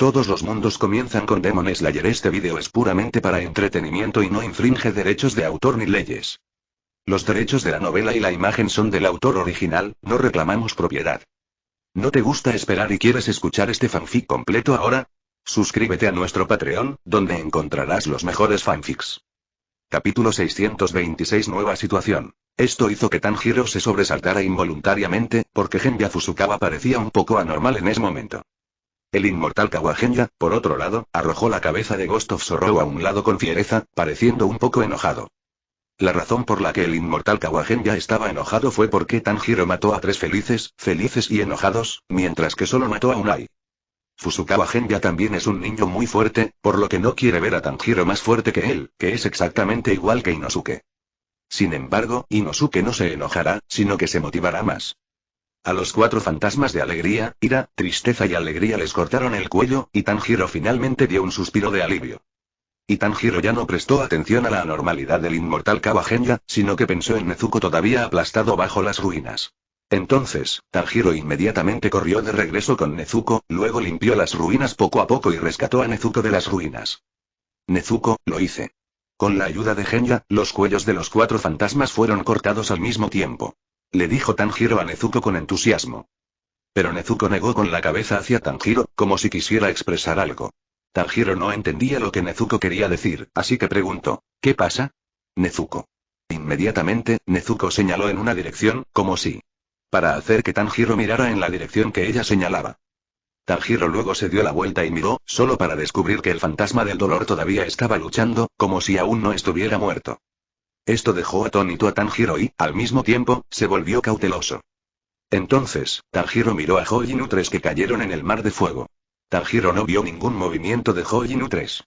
Todos los mundos comienzan con Demon Slayer. Este vídeo es puramente para entretenimiento y no infringe derechos de autor ni leyes. Los derechos de la novela y la imagen son del autor original, no reclamamos propiedad. ¿No te gusta esperar y quieres escuchar este fanfic completo ahora? Suscríbete a nuestro Patreon, donde encontrarás los mejores fanfics. Capítulo 626. Nueva situación. Esto hizo que Tanjiro se sobresaltara involuntariamente, porque Genya Fusukawa parecía un poco anormal en ese momento. El inmortal Kawagenya, por otro lado, arrojó la cabeza de Ghost of Sorrow a un lado con fiereza, pareciendo un poco enojado. La razón por la que el inmortal Kawagenya estaba enojado fue porque Tanjiro mató a 3 felices y enojados, mientras que solo mató a Unai. Fusukawa Genya también es un niño muy fuerte, por lo que no quiere ver a Tanjiro más fuerte que él, que es exactamente igual que Inosuke. Sin embargo, Inosuke no se enojará, sino que se motivará más. A los 4 fantasmas de alegría, ira, tristeza y alegría les cortaron el cuello, y Tanjiro finalmente dio un suspiro de alivio. Y Tanjiro ya no prestó atención a la anormalidad del inmortal Kawagenya, sino que pensó en Nezuko todavía aplastado bajo las ruinas. Entonces, Tanjiro inmediatamente corrió de regreso con Nezuko, luego limpió las ruinas poco a poco y rescató a Nezuko de las ruinas. Nezuko, lo hice. Con la ayuda de Genya, los cuellos de los 4 fantasmas fueron cortados al mismo tiempo. Le dijo Tanjiro a Nezuko con entusiasmo. Pero Nezuko negó con la cabeza hacia Tanjiro, como si quisiera expresar algo. Tanjiro no entendía lo que Nezuko quería decir, así que preguntó, ¿qué pasa? Nezuko. Inmediatamente, Nezuko señaló en una dirección, como si para hacer que Tanjiro mirara en la dirección que ella señalaba. Tanjiro luego se dio la vuelta y miró, solo para descubrir que el fantasma del dolor todavía estaba luchando, como si aún no estuviera muerto. Esto dejó atónito a Tanjiro y, al mismo tiempo, se volvió cauteloso. Entonces, Tanjiro miró a Hojinu 3 que cayeron en el mar de fuego. Tanjiro no vio ningún movimiento de Hojinu 3.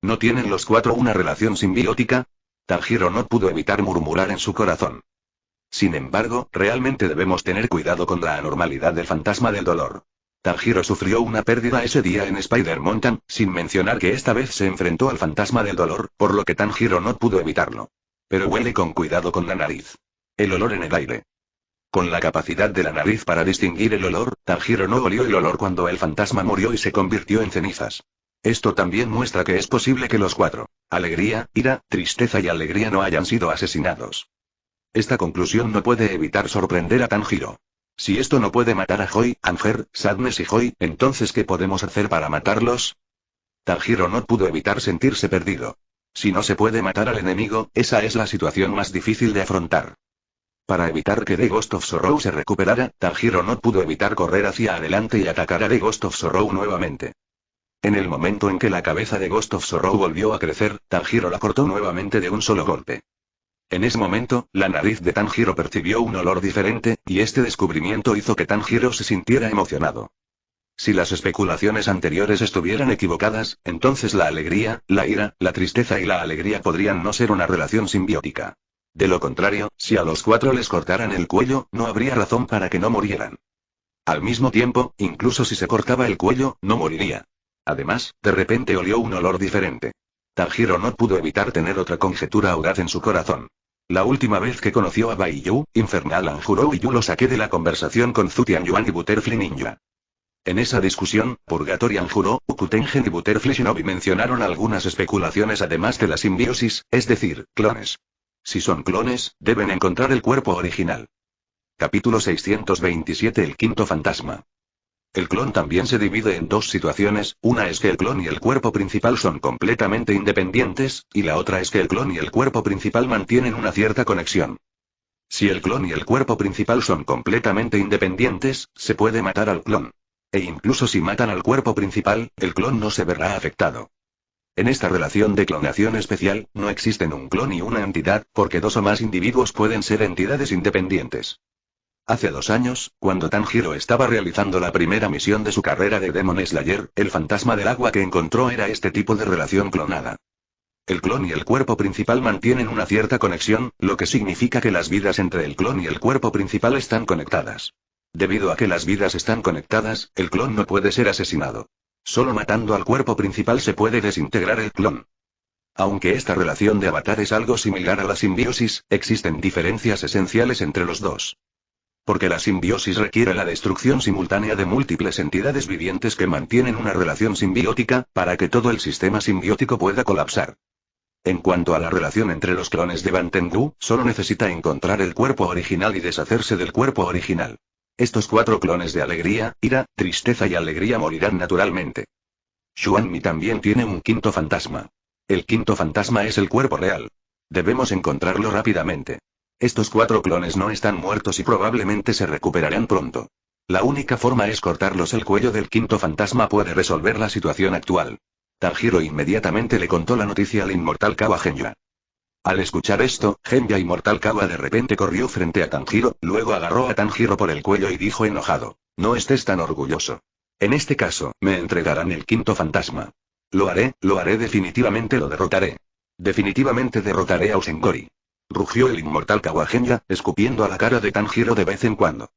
¿No tienen los 4 una relación simbiótica? Tanjiro no pudo evitar murmurar en su corazón. Sin embargo, realmente debemos tener cuidado con la anormalidad del fantasma del dolor. Tanjiro sufrió una pérdida ese día en Spider Mountain, sin mencionar que esta vez se enfrentó al fantasma del dolor, por lo que Tanjiro no pudo evitarlo. Pero huele con cuidado con la nariz. El olor en el aire. Con la capacidad de la nariz para distinguir el olor, Tanjiro no olió el olor cuando el fantasma murió y se convirtió en cenizas. Esto también muestra que es posible que los 4, alegría, ira, tristeza y alegría no hayan sido asesinados. Esta conclusión no puede evitar sorprender a Tanjiro. Si esto no puede matar a Joy, Anger, Sadness y Joy, entonces ¿qué podemos hacer para matarlos? Tanjiro no pudo evitar sentirse perdido. Si no se puede matar al enemigo, esa es la situación más difícil de afrontar. Para evitar que The Ghost of Sorrow se recuperara, Tanjiro no pudo evitar correr hacia adelante y atacar a The Ghost of Sorrow nuevamente. En el momento en que la cabeza de Ghost of Sorrow volvió a crecer, Tanjiro la cortó nuevamente de un solo golpe. En ese momento, la nariz de Tanjiro percibió un olor diferente, y este descubrimiento hizo que Tanjiro se sintiera emocionado. Si las especulaciones anteriores estuvieran equivocadas, entonces la alegría, la ira, la tristeza y la alegría podrían no ser una relación simbiótica. De lo contrario, si a los 4 les cortaran el cuello, no habría razón para que no murieran. Al mismo tiempo, incluso si se cortaba el cuello, no moriría. Además, de repente olió un olor diferente. Tanjiro no pudo evitar tener otra conjetura audaz en su corazón. La última vez que conoció a Baiyu, Infernal Anjuro y Yu lo saqué de la conversación con Zutian Yuan y Butterfly Ninja. En esa discusión, Purgatory Anjuro, Ukutengen y Butterfly Shinobi mencionaron algunas especulaciones además de la simbiosis, es decir, clones. Si son clones, deben encontrar el cuerpo original. Capítulo 627. El quinto fantasma. El clon también se divide en 2 situaciones, una es que el clon y el cuerpo principal son completamente independientes, y la otra es que el clon y el cuerpo principal mantienen una cierta conexión. Si el clon y el cuerpo principal son completamente independientes, se puede matar al clon. E incluso si matan al cuerpo principal, el clon no se verá afectado. En esta relación de clonación especial, no existen un clon y una entidad, porque 2 o más individuos pueden ser entidades independientes. Hace 2 años, cuando Tanjiro estaba realizando la primera misión de su carrera de Demon Slayer, el fantasma del agua que encontró era este tipo de relación clonada. El clon y el cuerpo principal mantienen una cierta conexión, lo que significa que las vidas entre el clon y el cuerpo principal están conectadas. Debido a que las vidas están conectadas, el clon no puede ser asesinado. Solo matando al cuerpo principal se puede desintegrar el clon. Aunque esta relación de avatar es algo similar a la simbiosis, existen diferencias esenciales entre los dos. Porque la simbiosis requiere la destrucción simultánea de múltiples entidades vivientes que mantienen una relación simbiótica, para que todo el sistema simbiótico pueda colapsar. En cuanto a la relación entre los clones de Ban Tengu, solo necesita encontrar el cuerpo original y deshacerse del cuerpo original. Estos 4 clones de alegría, ira, tristeza y alegría morirán naturalmente. Xuan Mi también tiene un quinto fantasma. El quinto fantasma es el cuerpo real. Debemos encontrarlo rápidamente. Estos 4 clones no están muertos y probablemente se recuperarán pronto. La única forma es cortarlos. El cuello del quinto fantasma puede resolver la situación actual. Tanjiro inmediatamente le contó la noticia al inmortal Kawa Genya. Al escuchar esto, Genya inmortal Kawa de repente corrió frente a Tanjiro, luego agarró a Tanjiro por el cuello y dijo enojado: no estés tan orgulloso. En este caso, me entregarán el quinto fantasma. Lo haré definitivamente lo derrotaré. Definitivamente derrotaré a Usengori. Rugió el inmortal Kawa Genya, escupiendo a la cara de Tanjiro de vez en cuando.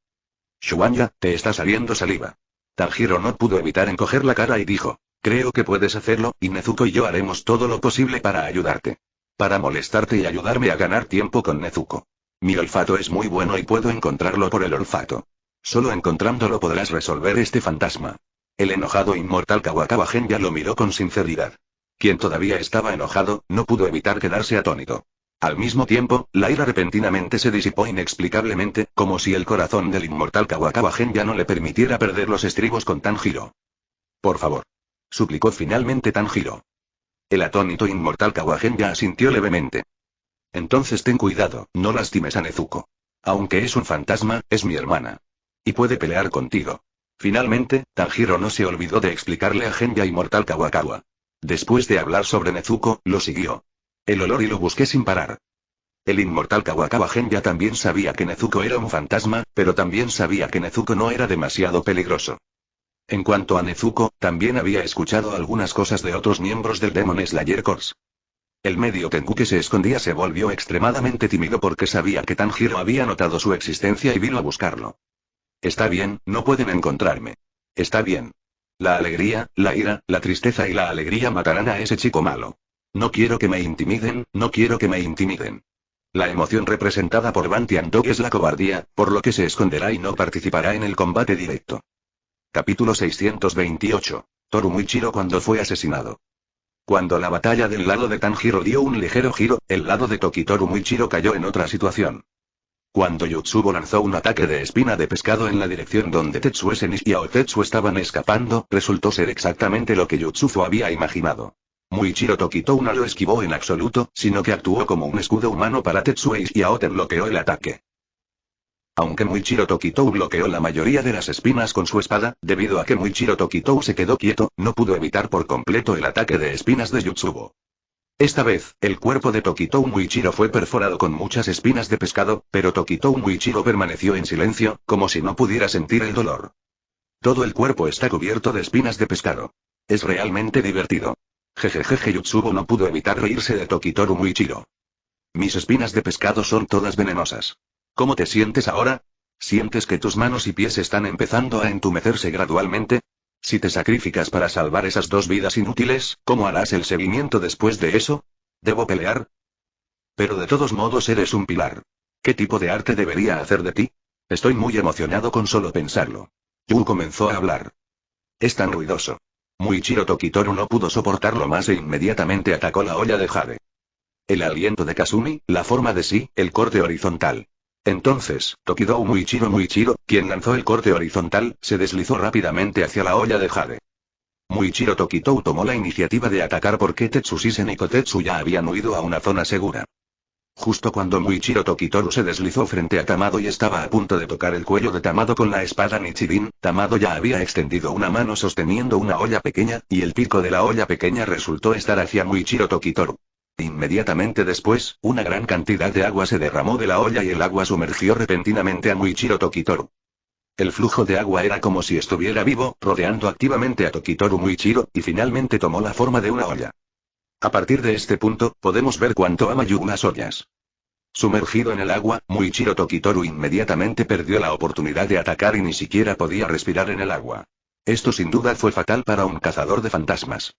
Xuanya, te está saliendo saliva. Tanjiro no pudo evitar encoger la cara y dijo: creo que puedes hacerlo, y Nezuko y yo haremos todo lo posible para ayudarte. Para molestarte y ayudarme a ganar tiempo con Nezuko. Mi olfato es muy bueno y puedo encontrarlo por el olfato. Solo encontrándolo podrás resolver este fantasma. El enojado inmortal Kawa Genya lo miró con sinceridad. Quien todavía estaba enojado, no pudo evitar quedarse atónito. Al mismo tiempo, la ira repentinamente se disipó inexplicablemente, como si el corazón del inmortal Kawa Genya no le permitiera perder los estribos con Tanjiro. Por favor. Suplicó finalmente Tanjiro. El atónito inmortal Kawa Genya asintió levemente. Entonces ten cuidado, no lastimes a Nezuko. Aunque es un fantasma, es mi hermana. Y puede pelear contigo. Finalmente, Tanjiro no se olvidó de explicarle a Genya inmortal Kawa. Después de hablar sobre Nezuko, lo siguió. El olor y lo busqué sin parar. El inmortal Kawa Genya también sabía que Nezuko era un fantasma, pero también sabía que Nezuko no era demasiado peligroso. En cuanto a Nezuko, también había escuchado algunas cosas de otros miembros del Demon Slayer Corps. El medio Tengu que se escondía se volvió extremadamente tímido porque sabía que Tanjiro había notado su existencia y vino a buscarlo. Está bien, no pueden encontrarme. Está bien. La alegría, la ira, la tristeza y la alegría matarán a ese chico malo. No quiero que me intimiden, no quiero que me intimiden. La emoción representada por Ban Tiandog es la cobardía, por lo que se esconderá y no participará en el combate directo. Capítulo 628. Toru Muichiro cuando fue asesinado. Cuando la batalla del lado de Tanjiro dio un ligero giro, el lado de Tokitoru Muichiro cayó en otra situación. Cuando Yutsubo lanzó un ataque de espina de pescado en la dirección donde Tetsuo Senshi y Aotetsu estaban escapando, resultó ser exactamente lo que Yutsuzo había imaginado. Muichiro Tokitou no lo esquivó en absoluto, sino que actuó como un escudo humano para Tetsuo y Aote bloqueó el ataque. Aunque Muichiro Tokitou bloqueó la mayoría de las espinas con su espada, debido a que Muichiro Tokitou se quedó quieto, no pudo evitar por completo el ataque de espinas de Yutsubo. Esta vez, el cuerpo de Tokitou Muichiro fue perforado con muchas espinas de pescado, pero Tokitou Muichiro permaneció en silencio, como si no pudiera sentir el dolor. Todo el cuerpo está cubierto de espinas de pescado. Es realmente divertido. Jejejeje. Yutsubo no pudo evitar reírse de Tokitoru Muichiro. Mis espinas de pescado son todas venenosas. ¿Cómo te sientes ahora? ¿Sientes que tus manos y pies están empezando a entumecerse gradualmente? Si te sacrificas para salvar esas 2 vidas inútiles, ¿cómo harás el seguimiento después de eso? ¿Debo pelear? Pero de todos modos eres un pilar. ¿Qué tipo de arte debería hacer de ti? Estoy muy emocionado con solo pensarlo. Yu comenzó a hablar. Es tan ruidoso. Muichiro Tokitoru no pudo soportarlo más e inmediatamente atacó la olla de jade. El aliento de Kasumi, la forma de sí, el corte horizontal. Entonces, Tokidou Muichiro, quien lanzó el corte horizontal, se deslizó rápidamente hacia la olla de jade. Muichiro Tokitou tomó la iniciativa de atacar porque Tetsushisen y Kotetsu ya habían huido a una zona segura. Justo cuando Muichiro Tokitoru se deslizó frente a Tamado y estaba a punto de tocar el cuello de Tamado con la espada Nichirin, Tamado ya había extendido una mano sosteniendo una olla pequeña, y el pico de la olla pequeña resultó estar hacia Muichiro Tokitoru. Inmediatamente después, una gran cantidad de agua se derramó de la olla y el agua sumergió repentinamente a Muichiro Tokitoru. El flujo de agua era como si estuviera vivo, rodeando activamente a Tokitoru Muichiro, y finalmente tomó la forma de una olla. A partir de este punto, podemos ver cuánto ama Yu las ollas. Sumergido en el agua, Muichiro Tokitoru inmediatamente perdió la oportunidad de atacar y ni siquiera podía respirar en el agua. Esto sin duda fue fatal para un cazador de fantasmas.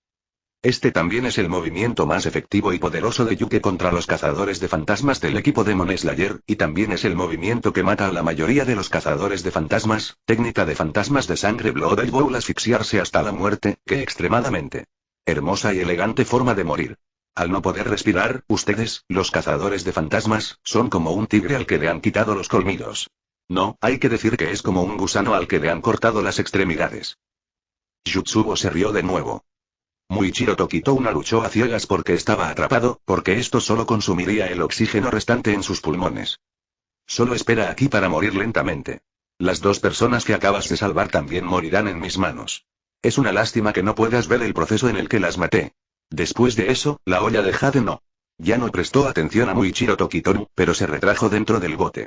Este también es el movimiento más efectivo y poderoso de Yuke contra los cazadores de fantasmas del equipo Demon Slayer, y también es el movimiento que mata a la mayoría de los cazadores de fantasmas, técnica de fantasmas de sangre Blood Bowl, asfixiarse hasta la muerte, que extremadamente hermosa y elegante forma de morir. Al no poder respirar, ustedes, los cazadores de fantasmas, son como un tigre al que le han quitado los colmillos. No, hay que decir que es como un gusano al que le han cortado las extremidades. Yutsubo se rió de nuevo. Muichiro Tokitouna luchó a ciegas porque estaba atrapado, porque esto solo consumiría el oxígeno restante en sus pulmones. Solo espera aquí para morir lentamente. Las dos personas que acabas de salvar también morirán en mis manos. Es una lástima que no puedas ver el proceso en el que las maté. Después de eso, la olla de Jade no. Ya no prestó atención a Muichiro Tokitoru, pero se retrajo dentro del bote.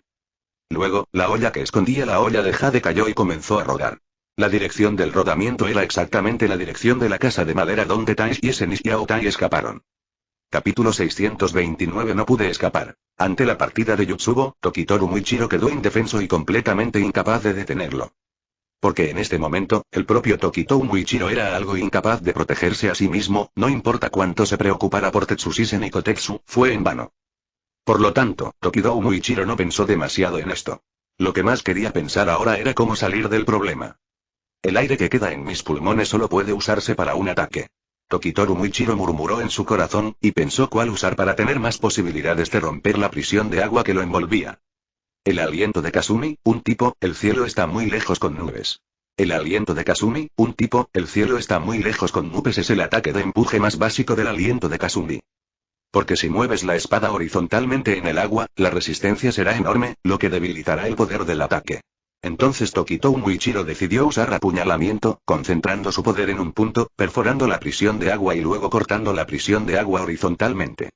Luego, la olla que escondía la olla de Jade cayó y comenzó a rodar. La dirección del rodamiento era exactamente la dirección de la casa de madera donde Taishi y Xiao Tai escaparon. Capítulo 629. No pude escapar. Ante la partida de Yutsubo, Tokitoru Muichiro quedó indefenso y completamente incapaz de detenerlo. Porque en este momento, el propio Tokitoru Muichiro era algo incapaz de protegerse a sí mismo, no importa cuánto se preocupara por Tetsushisen y Kotetsu, fue en vano. Por lo tanto, Tokitoru Muichiro no pensó demasiado en esto. Lo que más quería pensar ahora era cómo salir del problema. El aire que queda en mis pulmones solo puede usarse para un ataque. Tokitoru Muichiro murmuró en su corazón, y pensó cuál usar para tener más posibilidades de romper la prisión de agua que lo envolvía. El aliento de Kasumi, un tipo, el cielo está muy lejos con nubes. El aliento de Kasumi, un tipo, el cielo está muy lejos con nubes es el ataque de empuje más básico del aliento de Kasumi. Porque si mueves la espada horizontalmente en el agua, la resistencia será enorme, lo que debilitará el poder del ataque. Entonces Tokitoru Muichiro decidió usar apuñalamiento, concentrando su poder en un punto, perforando la prisión de agua y luego cortando la prisión de agua horizontalmente.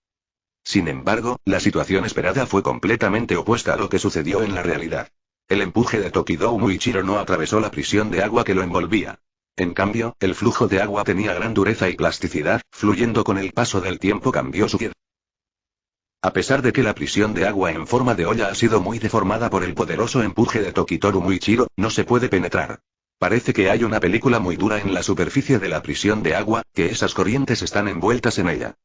Sin embargo, la situación esperada fue completamente opuesta a lo que sucedió en la realidad. El empuje de Tokitoru Muichiro no atravesó la prisión de agua que lo envolvía. En cambio, el flujo de agua tenía gran dureza y plasticidad, fluyendo con el paso del tiempo cambió su piel. A pesar de que la prisión de agua en forma de olla ha sido muy deformada por el poderoso empuje de Tokitoru Muichiro, no se puede penetrar. Parece que hay una película muy dura en la superficie de la prisión de agua, que esas corrientes están envueltas en ella.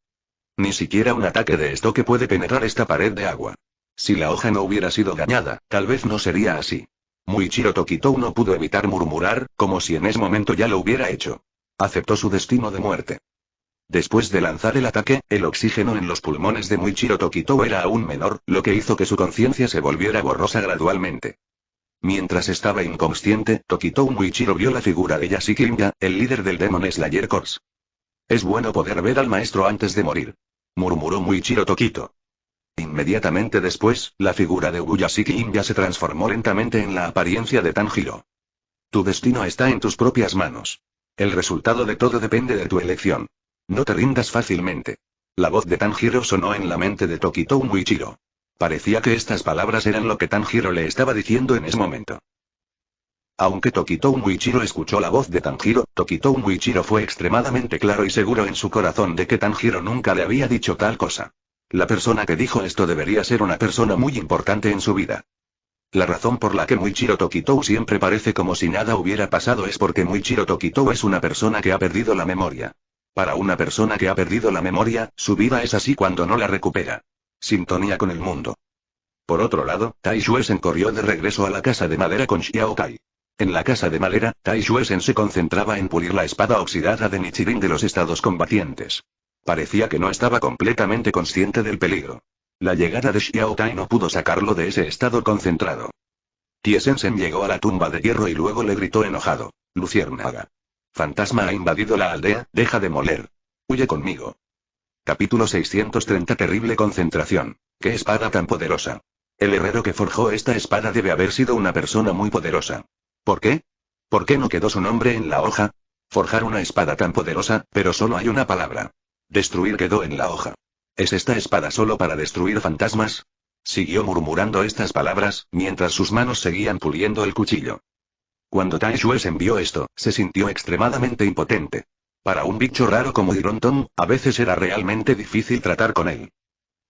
Ni siquiera un ataque de estoque puede penetrar esta pared de agua. Si la hoja no hubiera sido dañada, tal vez no sería así. Muichiro Tokitoru no pudo evitar murmurar, como si en ese momento ya lo hubiera hecho. Aceptó su destino de muerte. Después de lanzar el ataque, el oxígeno en los pulmones de Muichiro Tokitoru era aún menor, lo que hizo que su conciencia se volviera borrosa gradualmente. Mientras estaba inconsciente, Tokitoru Muichiro vio la figura de Yashiki Inga, el líder del Demon Slayer Corps. Es bueno poder ver al maestro antes de morir, murmuró Muichiro Tokito. Inmediatamente después, la figura de Yashiki Inga se transformó lentamente en la apariencia de Tanjiro. Tu destino está en tus propias manos. El resultado de todo depende de tu elección. No te rindas fácilmente. La voz de Tanjiro sonó en la mente de Tokitoru Muichiro. Parecía que estas palabras eran lo que Tanjiro le estaba diciendo en ese momento. Aunque Tokitoru Muichiro escuchó la voz de Tanjiro, Tokitoru Muichiro fue extremadamente claro y seguro en su corazón de que Tanjiro nunca le había dicho tal cosa. La persona que dijo esto debería ser una persona muy importante en su vida. La razón por la que Muichiro Tokitoru siempre parece como si nada hubiera pasado es porque Muichiro Tokitoru es una persona que ha perdido la memoria. Para una persona que ha perdido la memoria, su vida es así cuando no la recupera. Sintonía con el mundo. Por otro lado, Tai Shuesen corrió de regreso a la casa de madera con Xiao Tai. En la casa de madera, Tai Shuesen se concentraba en pulir la espada oxidada de Nichirin de los estados combatientes. Parecía que no estaba completamente consciente del peligro. La llegada de Xiao Tai no pudo sacarlo de ese estado concentrado. Tiesensen llegó a la tumba de hierro y luego le gritó enojado: Luciérnaga. Fantasma ha invadido la aldea, deja de moler. Huye conmigo. Capítulo 630. Terrible concentración. ¡Qué espada tan poderosa! El herrero que forjó esta espada debe haber sido una persona muy poderosa. ¿Por qué? ¿Por qué no quedó su nombre en la hoja? Forjar una espada tan poderosa, pero solo hay una palabra. Destruir quedó en la hoja. ¿Es esta espada solo para destruir fantasmas? Siguió murmurando estas palabras, mientras sus manos seguían puliendo el cuchillo. Cuando Tai Shuesen vio esto, se sintió extremadamente impotente. Para un bicho raro como Ironton, a veces era realmente difícil tratar con él.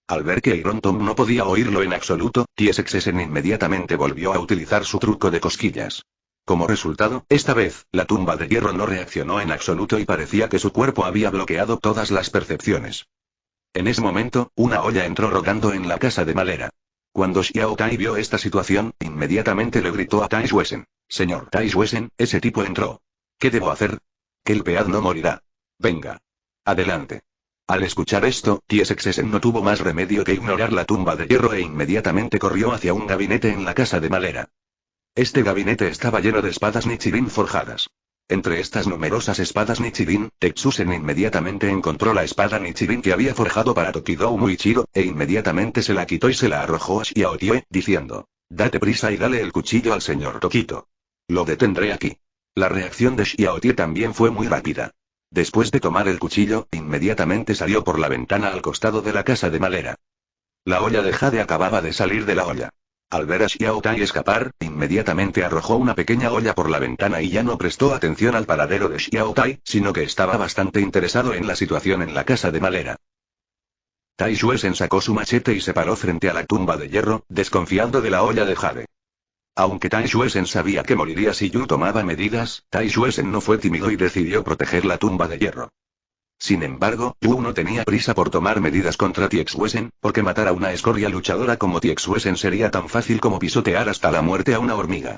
Al ver que Ironton no podía oírlo en absoluto, Tiesensen inmediatamente volvió a utilizar su truco de cosquillas. Como resultado, esta vez, la tumba de hierro no reaccionó en absoluto y parecía que su cuerpo había bloqueado todas las percepciones. En ese momento, una olla entró rodando en la casa de madera. Cuando Xiao Tai vio esta situación, inmediatamente le gritó a Tai Xuesen: «Señor Tai Xuesen, ese tipo entró. ¿Qué debo hacer? Kelpead no morirá. Venga. Adelante». Al escuchar esto, Tiesexesen no tuvo más remedio que ignorar la tumba de hierro e inmediatamente corrió hacia un gabinete en la casa de madera. Este gabinete estaba lleno de espadas Nichirin forjadas. Entre estas numerosas espadas Nichirin, Tetsusen inmediatamente encontró la espada Nichirin que había forjado para Tokidou Muichiro, e inmediatamente se la quitó y se la arrojó a Xiao Tie, diciendo: «Date prisa y dale el cuchillo al señor Tokito. Lo detendré aquí». La reacción de Xiao Tie también fue muy rápida. Después de tomar el cuchillo, inmediatamente salió por la ventana al costado de la casa de madera. La olla de jade acababa de salir de la olla. Al ver a Xiao Tai escapar, inmediatamente arrojó una pequeña olla por la ventana y ya no prestó atención al paradero de Xiao Tai, sino que estaba bastante interesado en la situación en la casa de madera. Tai Xuesen sacó su machete y se paró frente a la tumba de hierro, desconfiando de la olla de jade. Aunque Tai Xuesen sabía que moriría si Yu tomaba medidas, Tai Xuesen no fue tímido y decidió proteger la tumba de hierro. Sin embargo, Yu no tenía prisa por tomar medidas contra Tiexuesen, porque matar a una escoria luchadora como Tiexuesen sería tan fácil como pisotear hasta la muerte a una hormiga.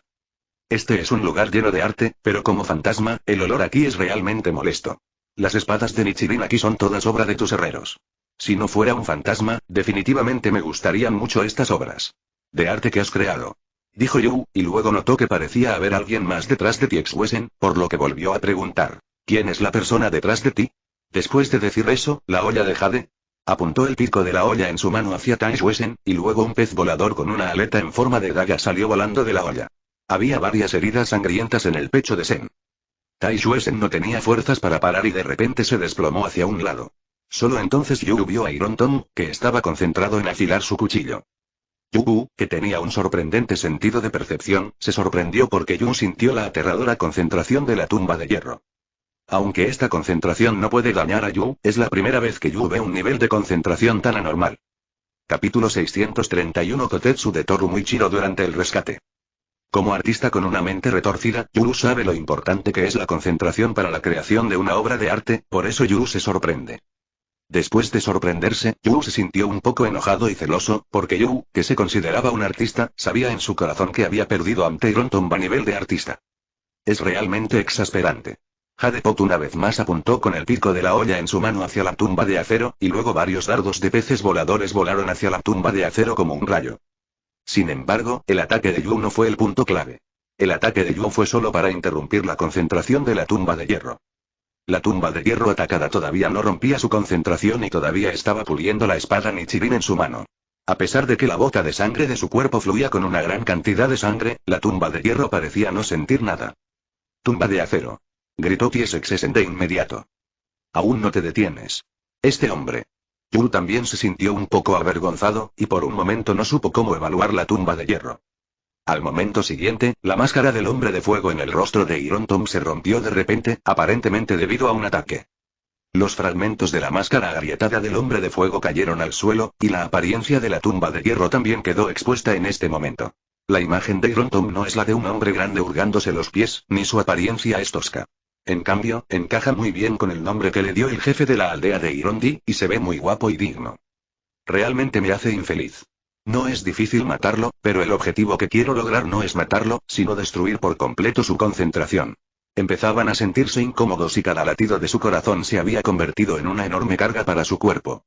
Este es un lugar lleno de arte, pero como fantasma, el olor aquí es realmente molesto. Las espadas de Nichirin aquí son todas obra de tus herreros. Si no fuera un fantasma, definitivamente me gustarían mucho estas obras de arte que has creado, dijo Yu, y luego notó que parecía haber alguien más detrás de Tiexuesen, por lo que volvió a preguntar: ¿quién es la persona detrás de ti? Después de decir eso, la olla de jade apuntó el pico de la olla en su mano hacia Tai Xuesen, y luego un pez volador con una aleta en forma de daga salió volando de la olla. Había varias heridas sangrientas en el pecho de Sen. Tai Xuesen no tenía fuerzas para parar y de repente se desplomó hacia un lado. Solo entonces Yu vio a Iron Tom, que estaba concentrado en afilar su cuchillo. Yu, que tenía un sorprendente sentido de percepción, se sorprendió porque Yu sintió la aterradora concentración de la tumba de hierro. Aunque esta concentración no puede dañar a Yu, es la primera vez que Yu ve un nivel de concentración tan anormal. Capítulo 631 Kotetsu de Toru Muichiro durante el rescate. Como artista con una mente retorcida, Yu sabe lo importante que es la concentración para la creación de una obra de arte, por eso Yu se sorprende. Después de sorprenderse, Yu se sintió un poco enojado y celoso, porque Yu, que se consideraba un artista, sabía en su corazón que había perdido ante Iron Tom a nivel de artista. Es realmente exasperante. Jadepot una vez más apuntó con el pico de la olla en su mano hacia la tumba de acero, y luego varios dardos de peces voladores volaron hacia la tumba de acero como un rayo. Sin embargo, el ataque de Yu no fue el punto clave. El ataque de Yu fue solo para interrumpir la concentración de la tumba de hierro. La tumba de hierro atacada todavía no rompía su concentración y todavía estaba puliendo la espada Nichirin en su mano. A pesar de que la bota de sangre de su cuerpo fluía con una gran cantidad de sangre, la tumba de hierro parecía no sentir nada. Tumba de acero, gritó Tiesexesen de inmediato. Aún no te detienes. Este hombre. Yu también se sintió un poco avergonzado, y por un momento no supo cómo evaluar la tumba de hierro. Al momento siguiente, la máscara del hombre de fuego en el rostro de Iron Tom se rompió de repente, aparentemente debido a un ataque. Los fragmentos de la máscara agrietada del hombre de fuego cayeron al suelo, y la apariencia de la tumba de hierro también quedó expuesta en este momento. La imagen de Iron Tom no es la de un hombre grande hurgándose los pies, ni su apariencia es tosca. En cambio, encaja muy bien con el nombre que le dio el jefe de la aldea de Irondi, y se ve muy guapo y digno. Realmente me hace infeliz. No es difícil matarlo, pero el objetivo que quiero lograr no es matarlo, sino destruir por completo su concentración. Empezaban a sentirse incómodos y cada latido de su corazón se había convertido en una enorme carga para su cuerpo.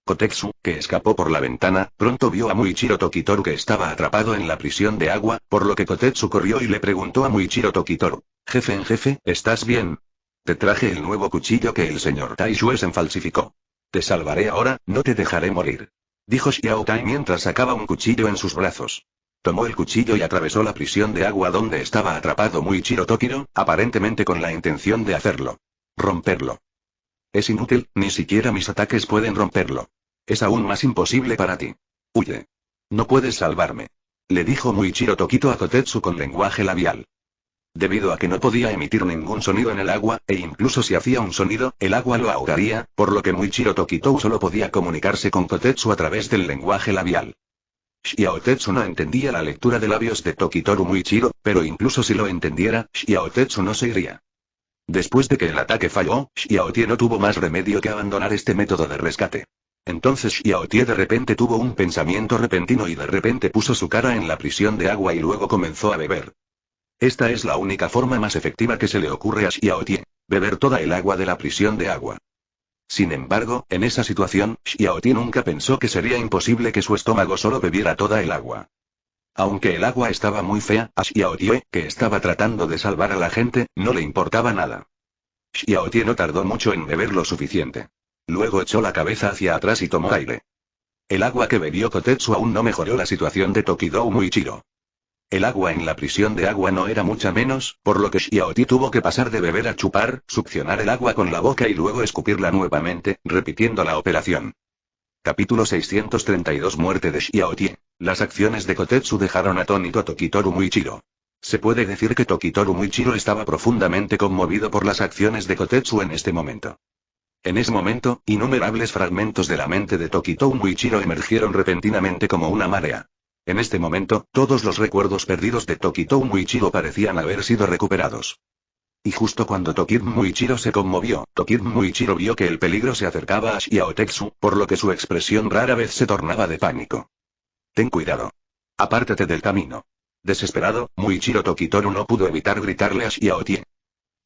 Kotetsu, que escapó por la ventana, pronto vio a Muichiro Tokitoru que estaba atrapado en la prisión de agua, por lo que Kotetsu corrió y le preguntó a Muichiro Tokitoru: «Jefe en jefe, ¿estás bien? Te traje el nuevo cuchillo que el señor Tai Xuesen falsificó. Te salvaré ahora, no te dejaré morir», dijo Xiao Tai mientras sacaba un cuchillo en sus brazos. Tomó el cuchillo y atravesó la prisión de agua donde estaba atrapado Muichiro Tokiro, aparentemente con la intención de hacerlo. Romperlo. Es inútil, ni siquiera mis ataques pueden romperlo. Es aún más imposible para ti. Huye. No puedes salvarme, le dijo Muichiro Tokito a Kotetsu con lenguaje labial. Debido a que no podía emitir ningún sonido en el agua, e incluso si hacía un sonido, el agua lo ahogaría, por lo que Muichiro Tokito solo podía comunicarse con Kotetsu a través del lenguaje labial. Xiao Tetsu no entendía la lectura de labios de Tokitoru Muichiro, pero incluso si lo entendiera, Xiao Tetsu no se iría. Después de que el ataque falló, Xiao Tie no tuvo más remedio que abandonar este método de rescate. Entonces Xiao Tie de repente tuvo un pensamiento repentino y de repente puso su cara en la prisión de agua y luego comenzó a beber. Esta es la única forma más efectiva que se le ocurre a Xiao Tie: beber toda el agua de la prisión de agua. Sin embargo, en esa situación, Xiao Tie nunca pensó que sería imposible que su estómago solo bebiera toda el agua. Aunque el agua estaba muy fea, a Xiao Tie, que estaba tratando de salvar a la gente, no le importaba nada. Xiao Tie no tardó mucho en beber lo suficiente. Luego echó la cabeza hacia atrás y tomó aire. El agua que bebió Kotetsu aún no mejoró la situación de Tokidou Muichiro. El agua en la prisión de agua no era mucha menos, por lo que Xiao Tie tuvo que pasar de beber a chupar, succionar el agua con la boca y luego escupirla nuevamente, repitiendo la operación. Capítulo 632 Muerte de Xiao Tie. Las acciones de Kotetsu dejaron atónito a Tokitoru Muichiro. Se puede decir que Tokitoru Muichiro estaba profundamente conmovido por las acciones de Kotetsu en este momento. En ese momento, innumerables fragmentos de la mente de Tokitoru Muichiro emergieron repentinamente como una marea. En este momento, todos los recuerdos perdidos de Tokitoru Muichiro parecían haber sido recuperados. Y justo cuando Tokitoru Muichiro se conmovió, Tokitoru Muichiro vio que el peligro se acercaba a Xiao Tetsu, por lo que su expresión rara vez se tornaba de pánico. Ten cuidado. Apártate del camino. Desesperado, Muichiro Tokitoru no pudo evitar gritarle a Xiao Tie.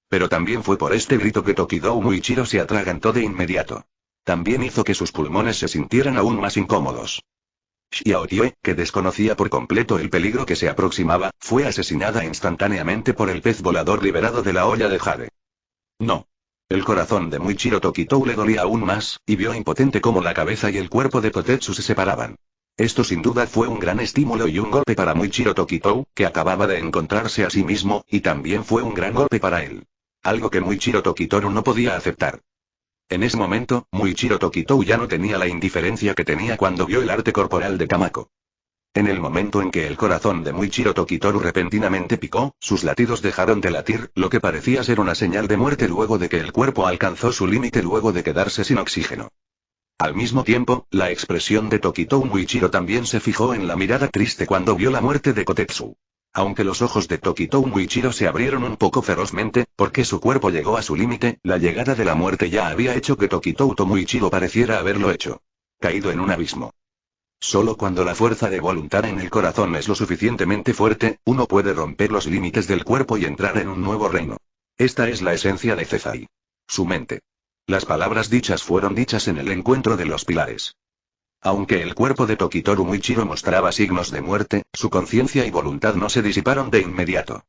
Pero también fue por este grito que Tokitoru Muichiro se atragantó de inmediato. También hizo que sus pulmones se sintieran aún más incómodos. Xiao Tie, que desconocía por completo el peligro que se aproximaba, fue asesinada instantáneamente por el pez volador liberado de la olla de jade. No. El corazón de Muichiro Tokitoru le dolía aún más, y vio impotente cómo la cabeza y el cuerpo de Kotetsu se separaban. Esto sin duda fue un gran estímulo y un golpe para Muichiro Tokitoru, que acababa de encontrarse a sí mismo, y también fue un gran golpe para él. Algo que Muichiro Tokitoru no podía aceptar. En ese momento, Muichiro Tokitoru ya no tenía la indiferencia que tenía cuando vio el arte corporal de Kamako. En el momento en que el corazón de Muichiro Tokitoru repentinamente picó, sus latidos dejaron de latir, lo que parecía ser una señal de muerte luego de que el cuerpo alcanzó su límite luego de quedarse sin oxígeno. Al mismo tiempo, la expresión de Tokitoru Muichiro también se fijó en la mirada triste cuando vio la muerte de Kotetsu. Aunque los ojos de Tokitoru Muichiro se abrieron un poco ferozmente, porque su cuerpo llegó a su límite, la llegada de la muerte ya había hecho que Tokitoru Muichiro pareciera haberlo hecho. Caído en un abismo. Solo cuando la fuerza de voluntad en el corazón es lo suficientemente fuerte, uno puede romper los límites del cuerpo y entrar en un nuevo reino. Esta es la esencia de Zezai. Su mente. Las palabras dichas fueron dichas en el encuentro de los pilares. Aunque el cuerpo de Tokitoru Muichiro mostraba signos de muerte, su conciencia y voluntad no se disiparon de inmediato.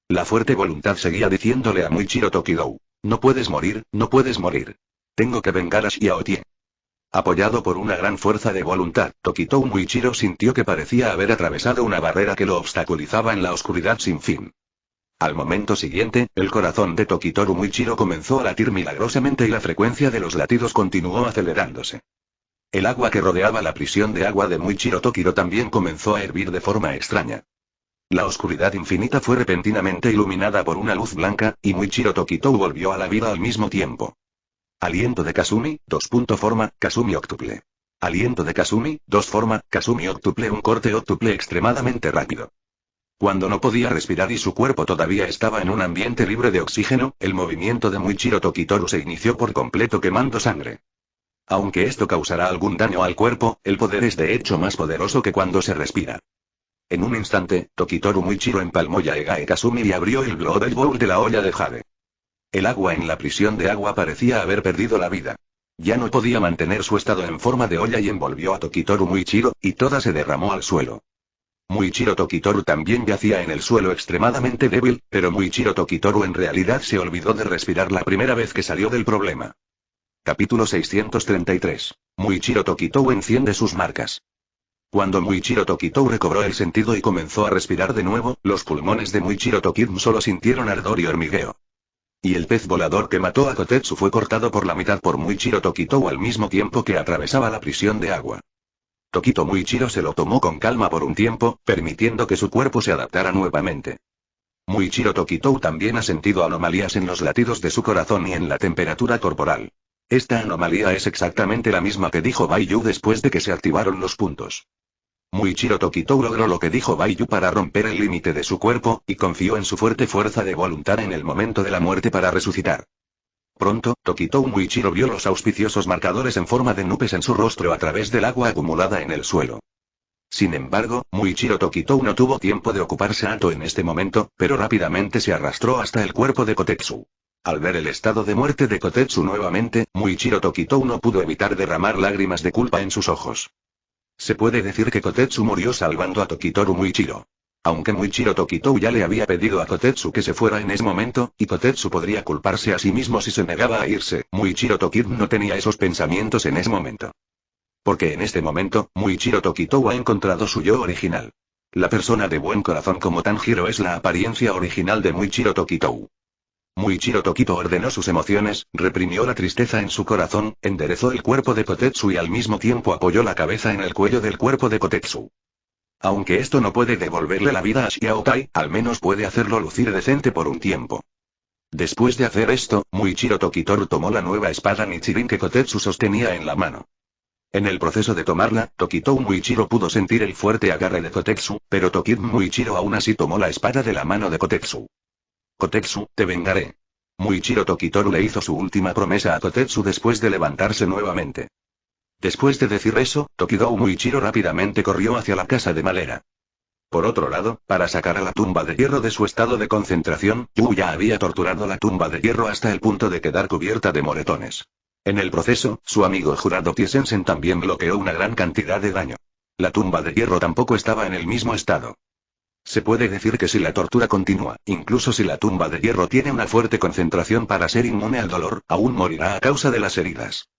La fuerte voluntad seguía diciéndole a Muichiro Tokitoru: no puedes morir, no puedes morir. Tengo que vengar a Xiao Tie. Apoyado por una gran fuerza de voluntad, Tokitoru Muichiro sintió que parecía haber atravesado una barrera que lo obstaculizaba en la oscuridad sin fin. Al momento siguiente, el corazón de Tokitoru Muichiro comenzó a latir milagrosamente y la frecuencia de los latidos continuó acelerándose. El agua que rodeaba la prisión de agua de Muichiro Tokiro también comenzó a hervir de forma extraña. La oscuridad infinita fue repentinamente iluminada por una luz blanca, y Muichiro Tokitoru volvió a la vida al mismo tiempo. Aliento de Kasumi, forma, Kasumi octuple. Aliento de Kasumi, forma, Kasumi octuple, un corte octuple extremadamente rápido. Cuando no podía respirar y su cuerpo todavía estaba en un ambiente libre de oxígeno, el movimiento de Muichiro Tokitoru se inició por completo quemando sangre. Aunque esto causará algún daño al cuerpo, el poder es de hecho más poderoso que cuando se respira. En un instante, Tokitoru Muichiro empalmó Yaegae Kasumi y abrió el Blood Bowl de la olla de jade. El agua en la prisión de agua parecía haber perdido la vida. Ya no podía mantener su estado en forma de olla y envolvió a Tokitoru Muichiro, y toda se derramó al suelo. Muichiro Tokitoru también yacía en el suelo extremadamente débil, pero Muichiro Tokitoru en realidad se olvidó de respirar la primera vez que salió del problema. Capítulo 633. Muichiro Tokitoru enciende sus marcas. Cuando Muichiro Tokitoru recobró el sentido y comenzó a respirar de nuevo, los pulmones de Muichiro Tokitoru solo sintieron ardor y hormigueo. Y el pez volador que mató a Kotetsu fue cortado por la mitad por Muichiro Tokitoru al mismo tiempo que atravesaba la prisión de agua. Tokitoru Muichiro se lo tomó con calma por un tiempo, permitiendo que su cuerpo se adaptara nuevamente. Muichiro Tokitoru también ha sentido anomalías en los latidos de su corazón y en la temperatura corporal. Esta anomalía es exactamente la misma que dijo Bai Yu después de que se activaron los puntos. Muichiro Tokitou logró lo que dijo Baiyu para romper el límite de su cuerpo, y confió en su fuerte fuerza de voluntad en el momento de la muerte para resucitar. Pronto, Tokitou Muichiro vio los auspiciosos marcadores en forma de nubes en su rostro a través del agua acumulada en el suelo. Sin embargo, Muichiro Tokitou no tuvo tiempo de ocuparse Ato en este momento, pero rápidamente se arrastró hasta el cuerpo de Kotetsu. Al ver el estado de muerte de Kotetsu nuevamente, Muichiro Tokitou no pudo evitar derramar lágrimas de culpa en sus ojos. Se puede decir que Kotetsu murió salvando a Tokitoru Muichiro. Aunque Muichiro Tokitou ya le había pedido a Kotetsu que se fuera en ese momento, y Kotetsu podría culparse a sí mismo si se negaba a irse, Muichiro Tokitou no tenía esos pensamientos en ese momento. Porque en este momento, Muichiro Tokitou ha encontrado su yo original. La persona de buen corazón como Tanjiro es la apariencia original de Muichiro Tokitou. Muichiro Tokitou ordenó sus emociones, reprimió la tristeza en su corazón, enderezó el cuerpo de Kotetsu y al mismo tiempo apoyó la cabeza en el cuello del cuerpo de Kotetsu. Aunque esto no puede devolverle la vida a Xiaotai, al menos puede hacerlo lucir decente por un tiempo. Después de hacer esto, Muichiro Tokitou tomó la nueva espada Nichirin que Kotetsu sostenía en la mano. En el proceso de tomarla, Tokitou Muichiro pudo sentir el fuerte agarre de Kotetsu, pero Tokitou Muichiro aún así tomó la espada de la mano de Kotetsu. Kotetsu, te vengaré. Muichiro Tokitoru le hizo su última promesa a Kotetsu después de levantarse nuevamente. Después de decir eso, Tokitou Muichiro rápidamente corrió hacia la casa de madera. Por otro lado, para sacar a la tumba de hierro de su estado de concentración, Yu ya había torturado la tumba de hierro hasta el punto de quedar cubierta de moretones. En el proceso, su amigo jurado Tiesensen también bloqueó una gran cantidad de daño. La tumba de hierro tampoco estaba en el mismo estado. Se puede decir que si la tortura continúa, incluso si la tumba de hierro tiene una fuerte concentración para ser inmune al dolor, aún morirá a causa de las heridas.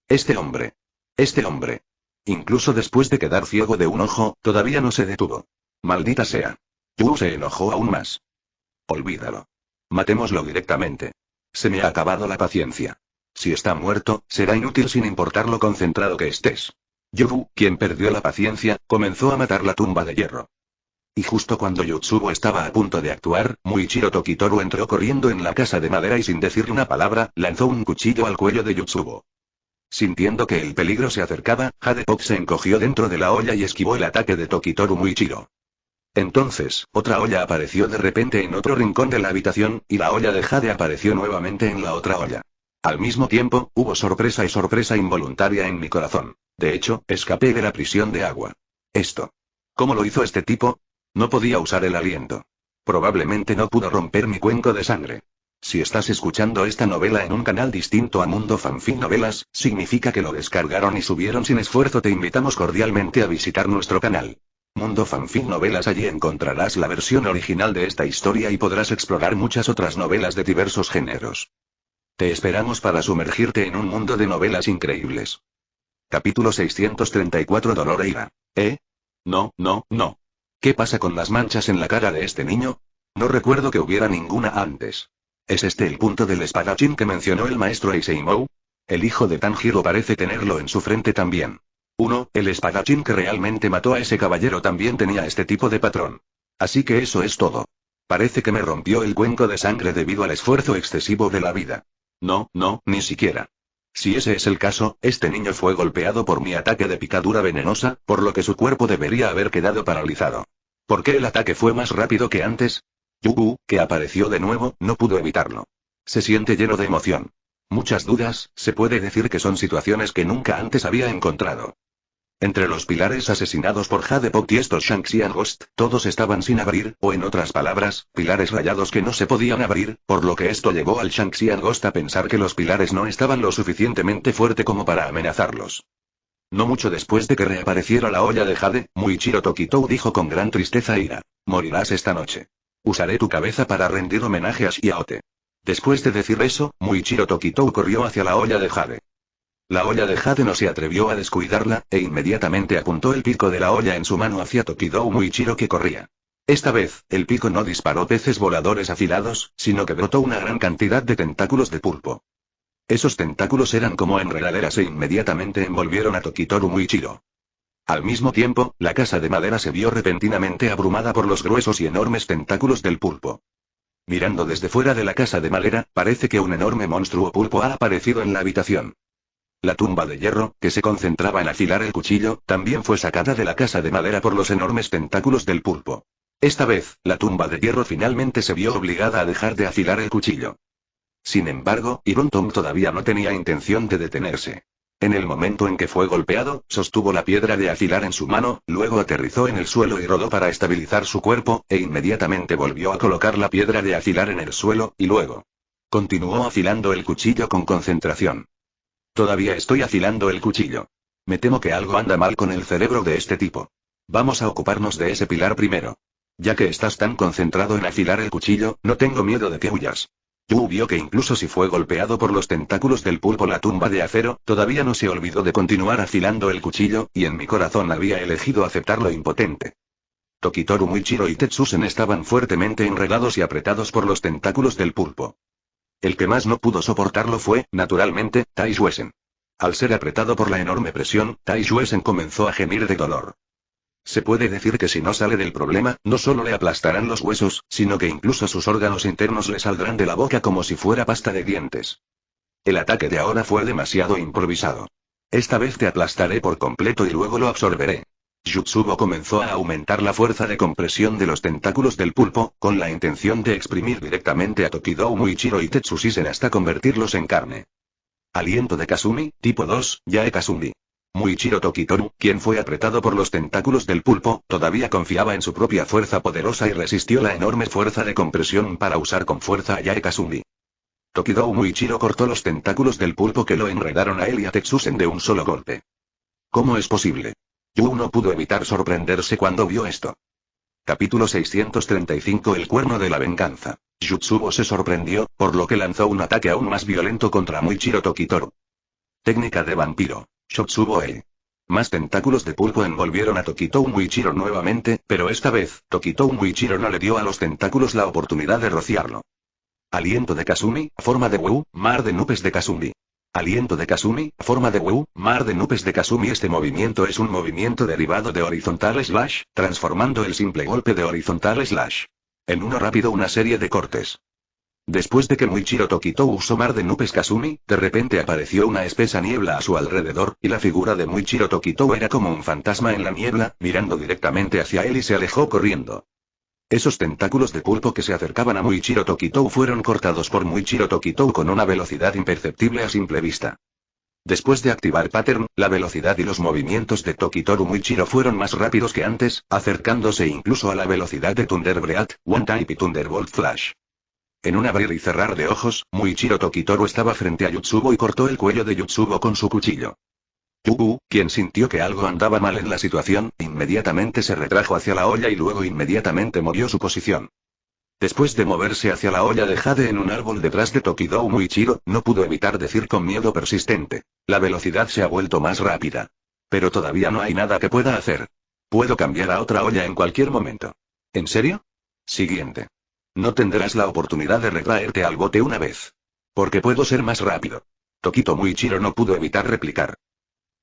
Este hombre. Incluso después de quedar ciego de un ojo, todavía no se detuvo. Maldita sea. Yu se enojó aún más. Olvídalo. Matémoslo directamente. Se me ha acabado la paciencia. Si está muerto, será inútil sin importar lo concentrado que estés. Yu, quien perdió la paciencia, comenzó a matar la tumba de hierro. Y justo cuando Yutsubo estaba a punto de actuar, Muichiro Tokitoru entró corriendo en la casa de madera y sin decirle una palabra, lanzó un cuchillo al cuello de Yutsubo. Sintiendo que el peligro se acercaba, Hadepok se encogió dentro de la olla y esquivó el ataque de Tokitoru Muichiro. Entonces, otra olla apareció de repente en otro rincón de la habitación, y la olla de Jade apareció nuevamente en la otra olla. Al mismo tiempo, hubo sorpresa y sorpresa involuntaria en mi corazón. De hecho, escapé de la prisión de agua. Esto. ¿Cómo lo hizo este tipo? No podía usar el aliento. Probablemente no pudo romper mi cuenco de sangre. Si estás escuchando esta novela en un canal distinto a Mundo Fanfic Novelas, significa que lo descargaron y subieron sin esfuerzo. Te invitamos cordialmente a visitar nuestro canal. Mundo Fanfic Novelas. Allí encontrarás la versión original de esta historia y podrás explorar muchas otras novelas de diversos géneros. Te esperamos para sumergirte en un mundo de novelas increíbles. Capítulo 634. Dolor e ira. No. ¿Qué pasa con las manchas en la cara de este niño? No recuerdo que hubiera ninguna antes. ¿Es este el punto del espadachín que mencionó el maestro Eiseimou? El hijo de Tanjiro parece tenerlo en su frente también. El espadachín que realmente mató a ese caballero también tenía este tipo de patrón. Así que eso es todo. Parece que me rompió el cuenco de sangre debido al esfuerzo excesivo de la vida. No, ni siquiera. Si ese es el caso, este niño fue golpeado por mi ataque de picadura venenosa, por lo que su cuerpo debería haber quedado paralizado. ¿Por qué el ataque fue más rápido que antes? Yu, que apareció de nuevo, no pudo evitarlo. Se siente lleno de emoción. Muchas dudas, se puede decir que son situaciones que nunca antes había encontrado. Entre los pilares asesinados por Hadepok y estos Shanxian Ghost, todos estaban sin abrir, o en otras palabras, pilares rayados que no se podían abrir, por lo que esto llevó al Shanxian Ghost a pensar que los pilares no estaban lo suficientemente fuerte como para amenazarlos. No mucho después de que reapareciera la olla de Jade, Muichiro Tokitou dijo con gran tristeza e ira: morirás esta noche. Usaré tu cabeza para rendir homenaje a Xiaote. Después de decir eso, Muichiro Tokitou corrió hacia la olla de Jade. La olla de Jade no se atrevió a descuidarla, e inmediatamente apuntó el pico de la olla en su mano hacia Tokitou Muichiro que corría. Esta vez, el pico no disparó peces voladores afilados, sino que brotó una gran cantidad de tentáculos de pulpo. Esos tentáculos eran como enredaderas e inmediatamente envolvieron a Tokitoru Muichiro. Al mismo tiempo, la casa de madera se vio repentinamente abrumada por los gruesos y enormes tentáculos del pulpo. Mirando desde fuera de la casa de madera, parece que un enorme monstruo pulpo ha aparecido en la habitación. La tumba de hierro, que se concentraba en afilar el cuchillo, también fue sacada de la casa de madera por los enormes tentáculos del pulpo. Esta vez, la tumba de hierro finalmente se vio obligada a dejar de afilar el cuchillo. Sin embargo, Ibon Tom todavía no tenía intención de detenerse. En el momento en que fue golpeado, sostuvo la piedra de afilar en su mano, luego aterrizó en el suelo y rodó para estabilizar su cuerpo, e inmediatamente volvió a colocar la piedra de afilar en el suelo, y luego continuó afilando el cuchillo con concentración. Todavía estoy afilando el cuchillo. Me temo que algo anda mal con el cerebro de este tipo. Vamos a ocuparnos de ese pilar primero. Ya que estás tan concentrado en afilar el cuchillo, no tengo miedo de que huyas. Yu vio que incluso si fue golpeado por los tentáculos del pulpo la tumba de acero, todavía no se olvidó de continuar afilando el cuchillo, y en mi corazón había elegido aceptarlo impotente. Tokitoru Muichiro y Tetsusen estaban fuertemente enredados y apretados por los tentáculos del pulpo. El que más no pudo soportarlo fue, naturalmente, Tai Shuesen. Al ser apretado por la enorme presión, Tai Shuesen comenzó a gemir de dolor. Se puede decir que si no sale del problema, no solo le aplastarán los huesos, sino que incluso sus órganos internos le saldrán de la boca como si fuera pasta de dientes. El ataque de ahora fue demasiado improvisado. Esta vez te aplastaré por completo y luego lo absorberé. Jutsubo comenzó a aumentar la fuerza de compresión de los tentáculos del pulpo, con la intención de exprimir directamente a Tokidou Muichiro y Tetsushisen hasta convertirlos en carne. Aliento de Kasumi, tipo 2, Yae Kasumi. Muichiro Tokitoru, quien fue apretado por los tentáculos del pulpo, todavía confiaba en su propia fuerza poderosa y resistió la enorme fuerza de compresión para usar con fuerza a Yae Kasumi. Tokidou Muichiro cortó los tentáculos del pulpo que lo enredaron a él y a Tetsusen de un solo golpe. ¿Cómo es posible? Yu no pudo evitar sorprenderse cuando vio esto. Capítulo 635 El cuerno de la venganza. Jutsubo se sorprendió, por lo que lanzó un ataque aún más violento contra Muichiro Tokitoru. Técnica de vampiro. Shotsubo-e. Más tentáculos de pulpo envolvieron a Tokitou Muichiro nuevamente, pero esta vez, Tokitou Muichiro no le dio a los tentáculos la oportunidad de rociarlo. Aliento de Kasumi, forma de Wu, mar de nubes de Kasumi. Aliento de Kasumi, forma de Wu, mar de nubes de Kasumi. Este movimiento es un movimiento derivado de horizontal slash, transformando el simple golpe de horizontal slash en uno rápido una serie de cortes. Después de que Muichiro Tokitou usó mar de nubes Kasumi, de repente apareció una espesa niebla a su alrededor, y la figura de Muichiro Tokitou era como un fantasma en la niebla, mirando directamente hacia él y se alejó corriendo. Esos tentáculos de pulpo que se acercaban a Muichiro Tokitou fueron cortados por Muichiro Tokitou con una velocidad imperceptible a simple vista. Después de activar Pattern, la velocidad y los movimientos de Tokitoru Muichiro fueron más rápidos que antes, acercándose incluso a la velocidad de Thunder Breath, One Type y Thunderbolt Flash. En un abrir y cerrar de ojos, Muichiro Tokitoru estaba frente a Jutsubo y cortó el cuello de Jutsubo con su cuchillo. Yu, quien sintió que algo andaba mal en la situación, inmediatamente se retrajo hacia la olla y luego inmediatamente movió su posición. Después de moverse hacia la olla de jade en un árbol detrás de Tokidou Muichiro, no pudo evitar decir con miedo persistente: la velocidad se ha vuelto más rápida. Pero todavía no hay nada que pueda hacer. Puedo cambiar a otra olla en cualquier momento. ¿En serio? Siguiente. No tendrás la oportunidad de retraerte al bote una vez. Porque puedo ser más rápido. Tokito Muichiro no pudo evitar replicar.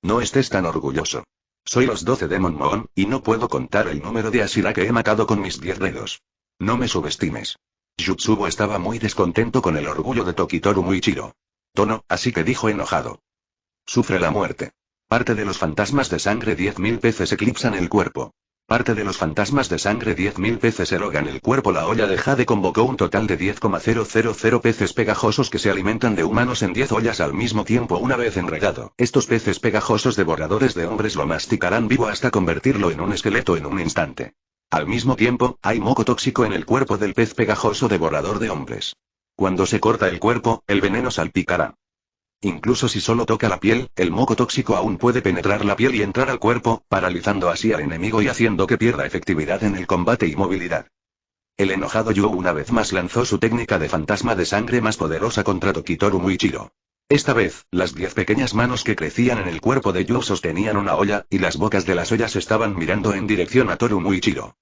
No estés tan orgulloso. Soy los 12 Demon Moon, y no puedo contar el número de Ashira que he matado con mis 10 dedos. No me subestimes. Jutsubo estaba muy descontento con el orgullo de Tokitoru Muichiro. Tono, así que dijo enojado. Sufre la muerte. Parte de los fantasmas de sangre 10.000 veces eclipsan el cuerpo. Parte de los fantasmas de sangre 10.000 veces erogan el cuerpo. La olla de jade convocó un total de 10,000 peces pegajosos que se alimentan de humanos en 10 ollas al mismo tiempo. Una vez enredado, estos peces pegajosos devoradores de hombres lo masticarán vivo hasta convertirlo en un esqueleto en un instante. Al mismo tiempo, hay moco tóxico en el cuerpo del pez pegajoso devorador de hombres. Cuando se corta el cuerpo, el veneno salpicará. Incluso si solo toca la piel, el moco tóxico aún puede penetrar la piel y entrar al cuerpo, paralizando así al enemigo y haciendo que pierda efectividad en el combate y movilidad. El enojado Yu una vez más lanzó su técnica de fantasma de sangre más poderosa contra Tokitoru Muichiro. Esta vez, las 10 pequeñas manos que crecían en el cuerpo de Yu sostenían una olla, y las bocas de las ollas estaban mirando en dirección a Toru Muichiro.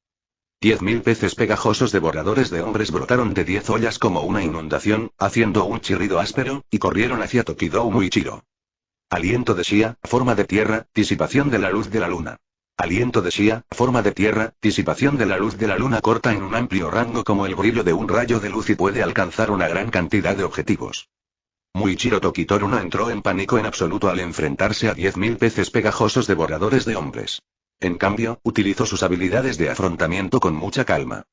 10.000 peces pegajosos devoradores de hombres brotaron de 10 ollas como una inundación, haciendo un chirrido áspero, y corrieron hacia Tokidou Muichiro. Aliento de Shia, forma de tierra, disipación de la luz de la luna. Aliento de Shia, forma de tierra, disipación de la luz de la luna. Corta en un amplio rango como el brillo de un rayo de luz y puede alcanzar una gran cantidad de objetivos. Muichiro Tokitoru no entró en pánico en absoluto al enfrentarse a 10.000 peces pegajosos devoradores de hombres. En cambio, utilizó sus habilidades de afrontamiento con mucha calma.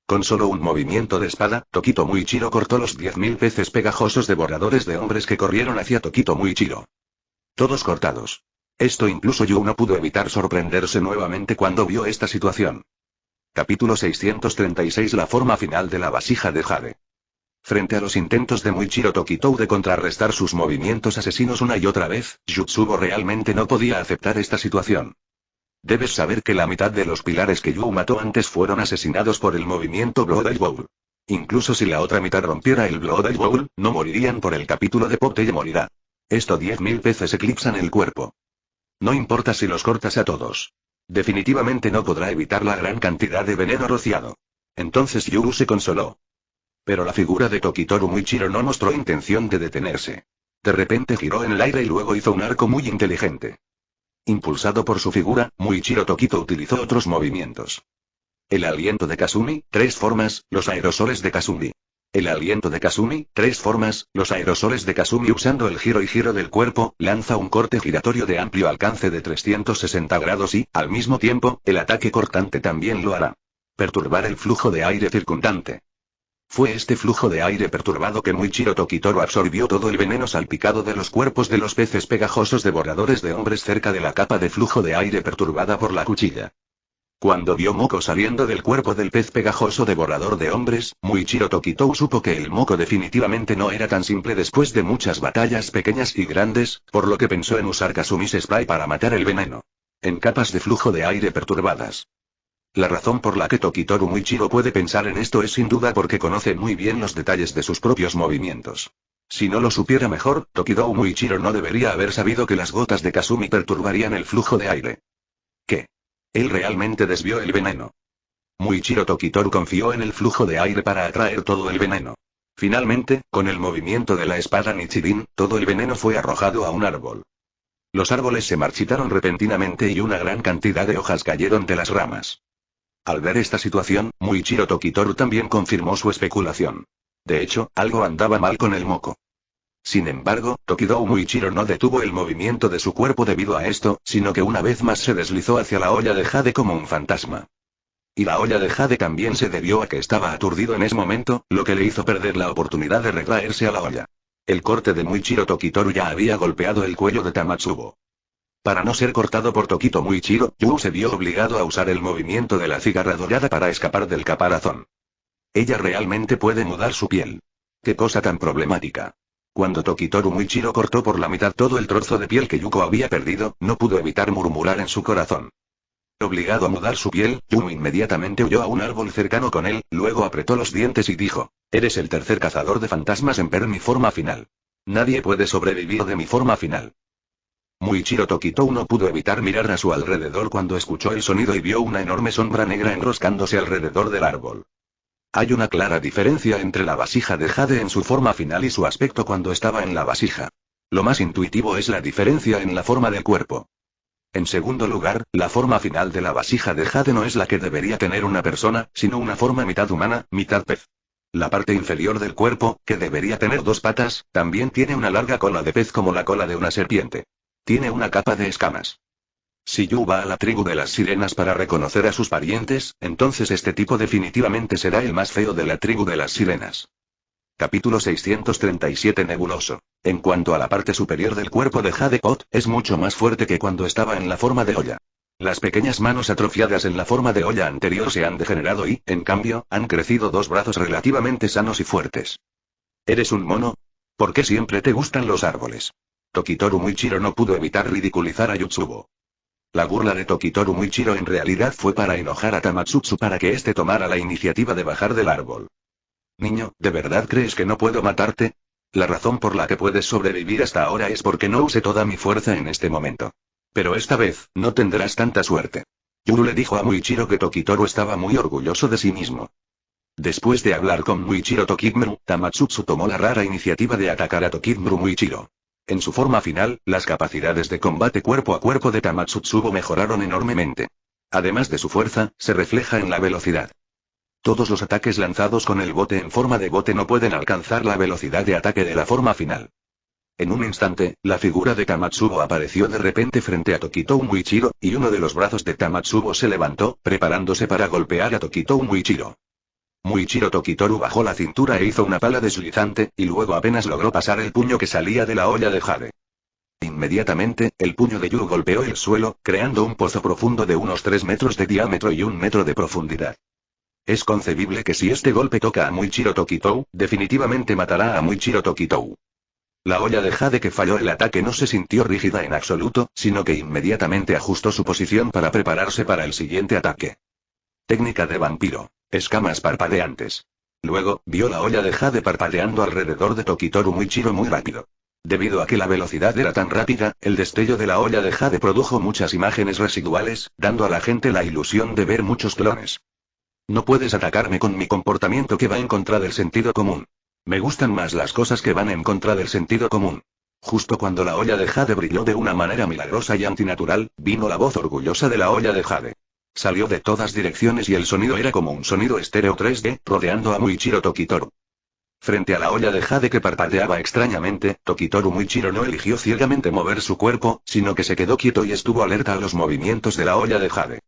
Con solo un movimiento de espada, Tokito Muichiro cortó los 10.000 peces pegajosos devoradores de hombres que corrieron hacia Tokito Muichiro. Todos cortados. Esto incluso Yu no pudo evitar sorprenderse nuevamente cuando vio esta situación. Capítulo 636. La forma final de la vasija de Jade. Frente a los intentos de Muichiro Tokitou de contrarrestar sus movimientos asesinos una y otra vez, Yutsubo realmente no podía aceptar esta situación. Debes saber que la mitad de los pilares que Yu mató antes fueron asesinados por el movimiento Blood Bowl. Incluso si la otra mitad rompiera el Blood Bowl, no morirían por el capítulo de Popeye morirá. Esto 10.000 veces eclipsan el cuerpo. No importa si los cortas a todos. Definitivamente no podrá evitar la gran cantidad de veneno rociado. Entonces Yu se consoló. Pero la figura de Tokitoru Muichiro no mostró intención de detenerse. De repente giró en el aire y luego hizo un arco muy inteligente. Impulsado por su figura, Muichiro Tokito utilizó otros movimientos. El aliento de Kasumi, 3 formas, los aerosoles de Kasumi. El aliento de Kasumi, 3 formas, los aerosoles de Kasumi usando el giro y giro del cuerpo, lanza un corte giratorio de amplio alcance de 360 grados y, al mismo tiempo, el ataque cortante también lo hará. Perturbar el flujo de aire circundante. Fue este flujo de aire perturbado que Muichiro Tokitoru absorbió todo el veneno salpicado de los cuerpos de los peces pegajosos devoradores de hombres cerca de la capa de flujo de aire perturbada por la cuchilla. Cuando vio moco saliendo del cuerpo del pez pegajoso devorador de hombres, Muichiro Tokitou supo que el moco definitivamente no era tan simple después de muchas batallas pequeñas y grandes, por lo que pensó en usar Kasumi's Spray para matar el veneno. En capas de flujo de aire perturbadas. La razón por la que Tokitoru Muichiro puede pensar en esto es sin duda porque conoce muy bien los detalles de sus propios movimientos. Si no lo supiera mejor, Tokitoru Muichiro no debería haber sabido que las gotas de Kasumi perturbarían el flujo de aire. ¿Qué? Él realmente desvió el veneno. Muichiro Tokitoru confió en el flujo de aire para atraer todo el veneno. Finalmente, con el movimiento de la espada Nichirin, todo el veneno fue arrojado a un árbol. Los árboles se marchitaron repentinamente y una gran cantidad de hojas cayeron de las ramas. Al ver esta situación, Muichiro Tokitoru también confirmó su especulación. De hecho, algo andaba mal con el moco. Sin embargo, Tokitoru Muichiro no detuvo el movimiento de su cuerpo debido a esto, sino que una vez más se deslizó hacia la olla de Jade como un fantasma. Y la olla de Jade también se debió a que estaba aturdido en ese momento, lo que le hizo perder la oportunidad de retraerse a la olla. El corte de Muichiro Tokitoru ya había golpeado el cuello de Tamatsubo. Para no ser cortado por Tokito Muichiro, Yu se vio obligado a usar el movimiento de la cigarra dorada para escapar del caparazón. Ella realmente puede mudar su piel. ¡Qué cosa tan problemática! Cuando Tokitoru Muichiro cortó por la mitad todo el trozo de piel que Yuko había perdido, no pudo evitar murmurar en su corazón. Obligado a mudar su piel, Yu inmediatamente huyó a un árbol cercano con él, luego apretó los dientes y dijo: «Eres el tercer cazador de fantasmas en ver mi forma final. Nadie puede sobrevivir de mi forma final». Muichiro Tokitou no pudo evitar mirar a su alrededor cuando escuchó el sonido y vio una enorme sombra negra enroscándose alrededor del árbol. Hay una clara diferencia entre la vasija de Jade en su forma final y su aspecto cuando estaba en la vasija. Lo más intuitivo es la diferencia en la forma del cuerpo. En segundo lugar, la forma final de la vasija de Jade no es la que debería tener una persona, sino una forma mitad humana, mitad pez. La parte inferior del cuerpo, que debería tener 2 patas, también tiene una larga cola de pez como la cola de una serpiente. Tiene una capa de escamas. Si Yu va a la tribu de las sirenas para reconocer a sus parientes, entonces este tipo definitivamente será el más feo de la tribu de las sirenas. Capítulo 637 Nebuloso. En cuanto a la parte superior del cuerpo de Jade Pot, es mucho más fuerte que cuando estaba en la forma de olla. Las pequeñas manos atrofiadas en la forma de olla anterior se han degenerado y, en cambio, han crecido 2 brazos relativamente sanos y fuertes. ¿Eres un mono? ¿Por qué siempre te gustan los árboles? Tokitoru Muichiro no pudo evitar ridiculizar a Yutsubo. La burla de Tokitoru Muichiro en realidad fue para enojar a Tamatsutsu para que éste tomara la iniciativa de bajar del árbol. Niño, ¿de verdad crees que no puedo matarte? La razón por la que puedes sobrevivir hasta ahora es porque no usé toda mi fuerza en este momento. Pero esta vez, no tendrás tanta suerte. Yuru le dijo a Muichiro que Tokitoru estaba muy orgulloso de sí mismo. Después de hablar con Muichiro Tokimru, Tamatsutsu tomó la rara iniciativa de atacar a Tokimru Muichiro. En su forma final, las capacidades de combate cuerpo a cuerpo de Tamatsutsubo mejoraron enormemente. Además de su fuerza, se refleja en la velocidad. Todos los ataques lanzados con el bote en forma de bote no pueden alcanzar la velocidad de ataque de la forma final. En un instante, la figura de Tamatsubo apareció de repente frente a Tokitou Muichiro, y uno de los brazos de Tamatsubo se levantó, preparándose para golpear a Tokitou Muichiro. Muichiro Tokitoru bajó la cintura e hizo una pala deslizante, y luego apenas logró pasar el puño que salía de la olla de jade. Inmediatamente, el puño de Yu golpeó el suelo, creando un pozo profundo de unos 3 metros de diámetro y 1 metro de profundidad. Es concebible que si este golpe toca a Muichiro Tokitou, definitivamente matará a Muichiro Tokitou. La olla de jade que falló el ataque no se sintió rígida en absoluto, sino que inmediatamente ajustó su posición para prepararse para el siguiente ataque. Técnica de vampiro. Escamas parpadeantes. Luego, vio la olla de jade parpadeando alrededor de Tokitoru Muichiro muy rápido. Debido a que la velocidad era tan rápida, el destello de la olla de jade produjo muchas imágenes residuales, dando a la gente la ilusión de ver muchos clones. No puedes atacarme con mi comportamiento que va en contra del sentido común. Me gustan más las cosas que van en contra del sentido común. Justo cuando la olla de jade brilló de una manera milagrosa y antinatural, vino la voz orgullosa de la olla de jade. Salió de todas direcciones y el sonido era como un sonido estéreo 3D, rodeando a Muichiro Tokitoru. Frente a la olla de jade que parpadeaba extrañamente, Tokitoru Muichiro no eligió ciegamente mover su cuerpo, sino que se quedó quieto y estuvo alerta a los movimientos de la olla de jade.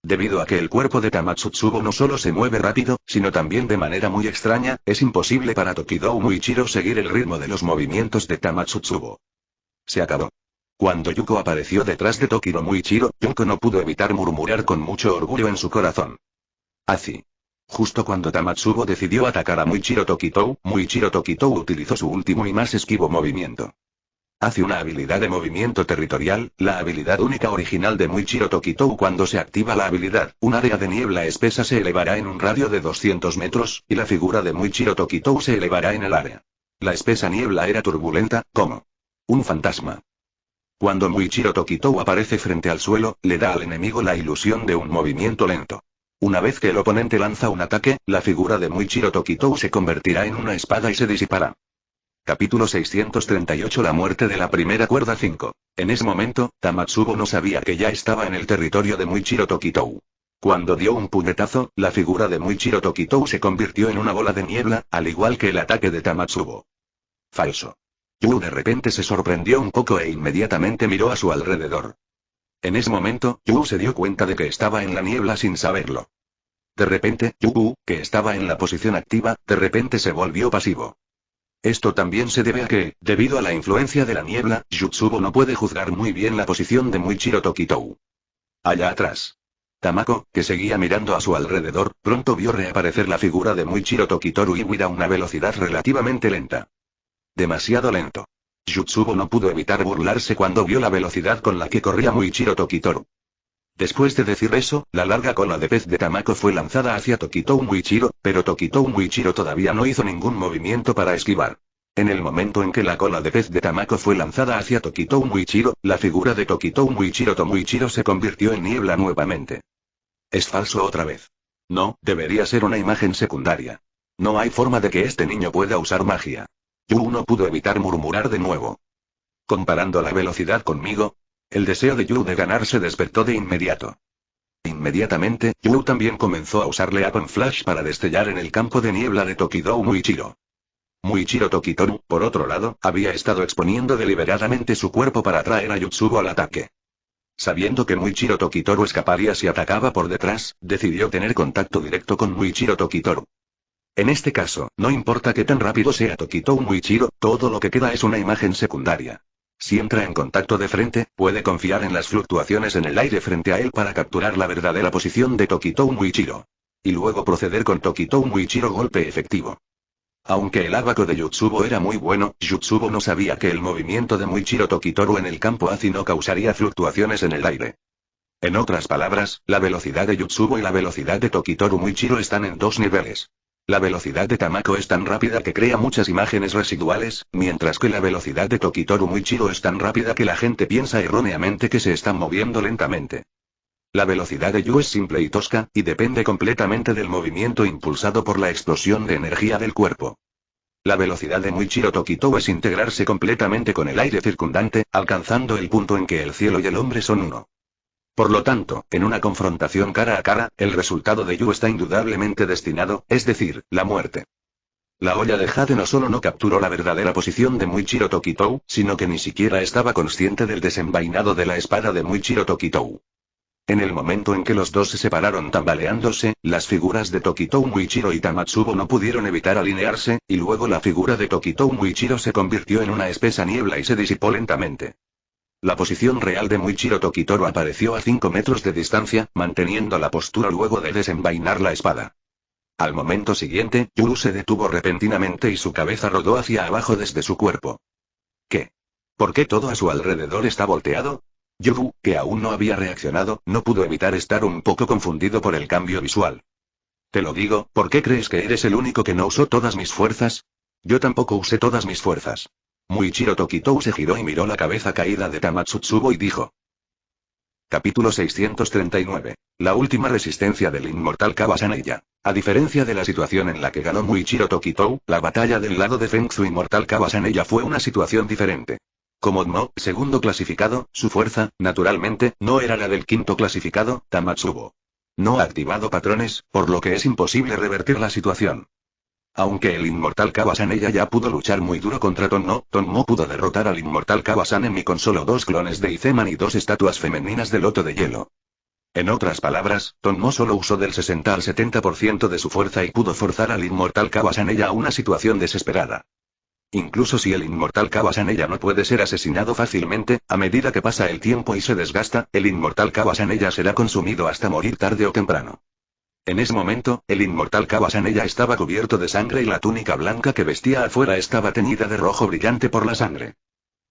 Debido a que el cuerpo de Tamatsubo no solo se mueve rápido, sino también de manera muy extraña, es imposible para Tokitoru Muichiro seguir el ritmo de los movimientos de Tamatsubo. Se acabó. Cuando Yuko apareció detrás de Tokitoru Muichiro, Yuko no pudo evitar murmurar con mucho orgullo en su corazón. Así. Justo cuando Tamatsubo decidió atacar a Muichiro Tokitou utilizó su último y más esquivo movimiento. Hace una habilidad de movimiento territorial, la habilidad única original de Muichiro Tokitou. Cuando se activa la habilidad, un área de niebla espesa se elevará en un radio de 200 metros, y la figura de Muichiro Tokitou se elevará en el área. La espesa niebla era turbulenta, como un fantasma. Cuando Muichiro Tokitou aparece frente al suelo, le da al enemigo la ilusión de un movimiento lento. Una vez que el oponente lanza un ataque, la figura de Muichiro Tokitou se convertirá en una espada y se disipará. Capítulo 638. La muerte de la primera cuerda 5. En ese momento, Tamatsubo no sabía que ya estaba en el territorio de Muichiro Tokitou. Cuando dio un puñetazo, la figura de Muichiro Tokitou se convirtió en una bola de niebla, al igual que el ataque de Tamatsubo. Falso. Yu de repente se sorprendió un poco e inmediatamente miró a su alrededor. En ese momento, Yu se dio cuenta de que estaba en la niebla sin saberlo. De repente, Yu, que estaba en la posición activa, de repente se volvió pasivo. Esto también se debe a que, debido a la influencia de la niebla, Yutsubo no puede juzgar muy bien la posición de Muichiro Tokitou. Allá atrás. Tamako, que seguía mirando a su alrededor, pronto vio reaparecer la figura de Muichiro Tokitoru y huir a una velocidad relativamente lenta. Demasiado lento. Yutsubo no pudo evitar burlarse cuando vio la velocidad con la que corría Muichiro Tokitoru. Después de decir eso, la larga cola de pez de Tamako fue lanzada hacia Tokitou Muichiro, pero Tokitou Muichiro todavía no hizo ningún movimiento para esquivar. En el momento en que la cola de pez de Tamako fue lanzada hacia Tokitou Muichiro, la figura de Tokitou Muichiro se convirtió en niebla nuevamente. Es falso otra vez. No, debería ser una imagen secundaria. No hay forma de que este niño pueda usar magia. Yu no pudo evitar murmurar de nuevo. Comparando la velocidad conmigo, el deseo de Yu de ganar se despertó de inmediato. Inmediatamente, Yu también comenzó a usar Leapon Flash para destellar en el campo de niebla de Tokitou Muichiro. Muichiro Tokitoru, por otro lado, había estado exponiendo deliberadamente su cuerpo para atraer a Yutsubo al ataque. Sabiendo que Muichiro Tokitoru escaparía si atacaba por detrás, decidió tener contacto directo con Muichiro Tokitoru. En este caso, no importa qué tan rápido sea Tokitou Muichiro, todo lo que queda es una imagen secundaria. Si entra en contacto de frente, puede confiar en las fluctuaciones en el aire frente a él para capturar la verdadera posición de Tokitou Muichiro. Y luego proceder con Tokitou Muichiro golpe efectivo. Aunque el ábaco de Yutsubo era muy bueno, Yutsubo no sabía que el movimiento de Muichiro Tokitoru en el campo AZI no causaría fluctuaciones en el aire. En otras palabras, la velocidad de Yutsubo y la velocidad de Tokitoru Muichiro están en dos niveles. La velocidad de Tamako es tan rápida que crea muchas imágenes residuales, mientras que la velocidad de Tokitoru Muichiro es tan rápida que la gente piensa erróneamente que se están moviendo lentamente. La velocidad de Yu es simple y tosca, y depende completamente del movimiento impulsado por la explosión de energía del cuerpo. La velocidad de Muichiro Tokitoru es integrarse completamente con el aire circundante, alcanzando el punto en que el cielo y el hombre son uno. Por lo tanto, en una confrontación cara a cara, el resultado de Yu está indudablemente destinado, es decir, la muerte. La olla de jade no solo no capturó la verdadera posición de Muichiro Tokitou, sino que ni siquiera estaba consciente del desenvainado de la espada de Muichiro Tokitou. En el momento en que los dos se separaron tambaleándose, las figuras de Tokitou Muichiro y Tamatsubo no pudieron evitar alinearse, y luego la figura de Tokitou Muichiro se convirtió en una espesa niebla y se disipó lentamente. La posición real de Muichiro Tokitoro apareció a 5 metros de distancia, manteniendo la postura luego de desenvainar la espada. Al momento siguiente, Yuru se detuvo repentinamente y su cabeza rodó hacia abajo desde su cuerpo. ¿Qué? ¿Por qué todo a su alrededor está volteado? Yuru, que aún no había reaccionado, no pudo evitar estar un poco confundido por el cambio visual. Te lo digo, ¿por qué crees que eres el único que no usó todas mis fuerzas? Yo tampoco usé todas mis fuerzas. Muichiro Tokitou se giró y miró la cabeza caída de Tamatsubo y dijo. Capítulo 639. La última resistencia del inmortal Kawasaneya. A diferencia de la situación en la que ganó Muichiro Tokitou, la batalla del lado de Fengzu inmortal Kawasaneya fue una situación diferente. Como no, segundo clasificado, su fuerza, naturalmente, no era la del quinto clasificado, Tamatsubo. No ha activado patrones, por lo que es imposible revertir la situación. Aunque el inmortal Kawasaneya ya pudo luchar muy duro contra Tonmo pudo derrotar al inmortal Kawasanemi con solo 2 clones de Izeman y 2 estatuas femeninas de loto de hielo. En otras palabras, Tonmo solo usó del 60 al 70% de su fuerza y pudo forzar al inmortal Kawasaneya a una situación desesperada. Incluso si el inmortal Kawasaneya no puede ser asesinado fácilmente, a medida que pasa el tiempo y se desgasta, el inmortal Kawasaneya será consumido hasta morir tarde o temprano. En ese momento, el inmortal Kawasaneya estaba cubierto de sangre y la túnica blanca que vestía afuera estaba teñida de rojo brillante por la sangre.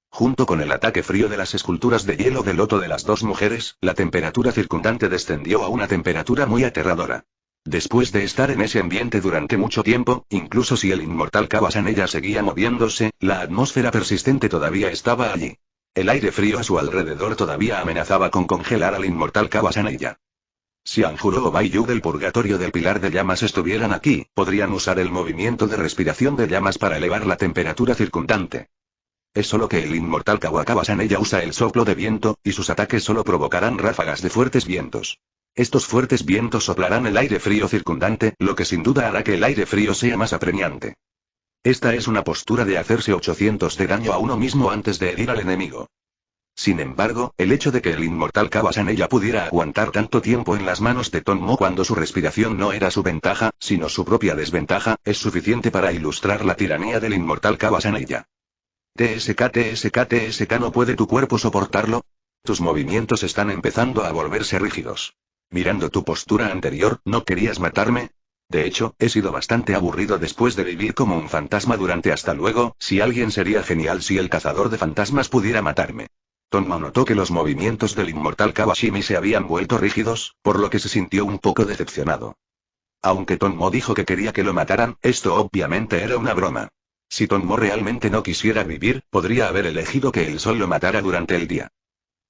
Junto con el ataque frío de las esculturas de hielo de loto de las dos mujeres, la temperatura circundante descendió a una temperatura muy aterradora. Después de estar en ese ambiente durante mucho tiempo, incluso si el inmortal Kawasaneya seguía moviéndose, la atmósfera persistente todavía estaba allí. El aire frío a su alrededor todavía amenazaba con congelar al inmortal Kawasaneya. Si Anjuro o Baiyu del purgatorio del pilar de llamas estuvieran aquí, podrían usar el movimiento de respiración de llamas para elevar la temperatura circundante. Es solo que el inmortal Kawasaneya usa el soplo de viento, y sus ataques solo provocarán ráfagas de fuertes vientos. Estos fuertes vientos soplarán el aire frío circundante, lo que sin duda hará que el aire frío sea más apremiante. Esta es una postura de hacerse 800 de daño a uno mismo antes de herir al enemigo. Sin embargo, el hecho de que el inmortal Kawasaneya pudiera aguantar tanto tiempo en las manos de Tonmo cuando su respiración no era su ventaja, sino su propia desventaja, es suficiente para ilustrar la tiranía del inmortal Kawasaneya. TSK ¿no puede tu cuerpo soportarlo? Tus movimientos están empezando a volverse rígidos. Mirando tu postura anterior, ¿no querías matarme? De hecho, he sido bastante aburrido después de vivir como un fantasma durante hasta luego, si alguien sería genial si el cazador de fantasmas pudiera matarme. Tonmo notó que los movimientos del inmortal Kawashimi se habían vuelto rígidos, por lo que se sintió un poco decepcionado. Aunque Tonmo dijo que quería que lo mataran, esto obviamente era una broma. Si Tonmo realmente no quisiera vivir, podría haber elegido que el sol lo matara durante el día.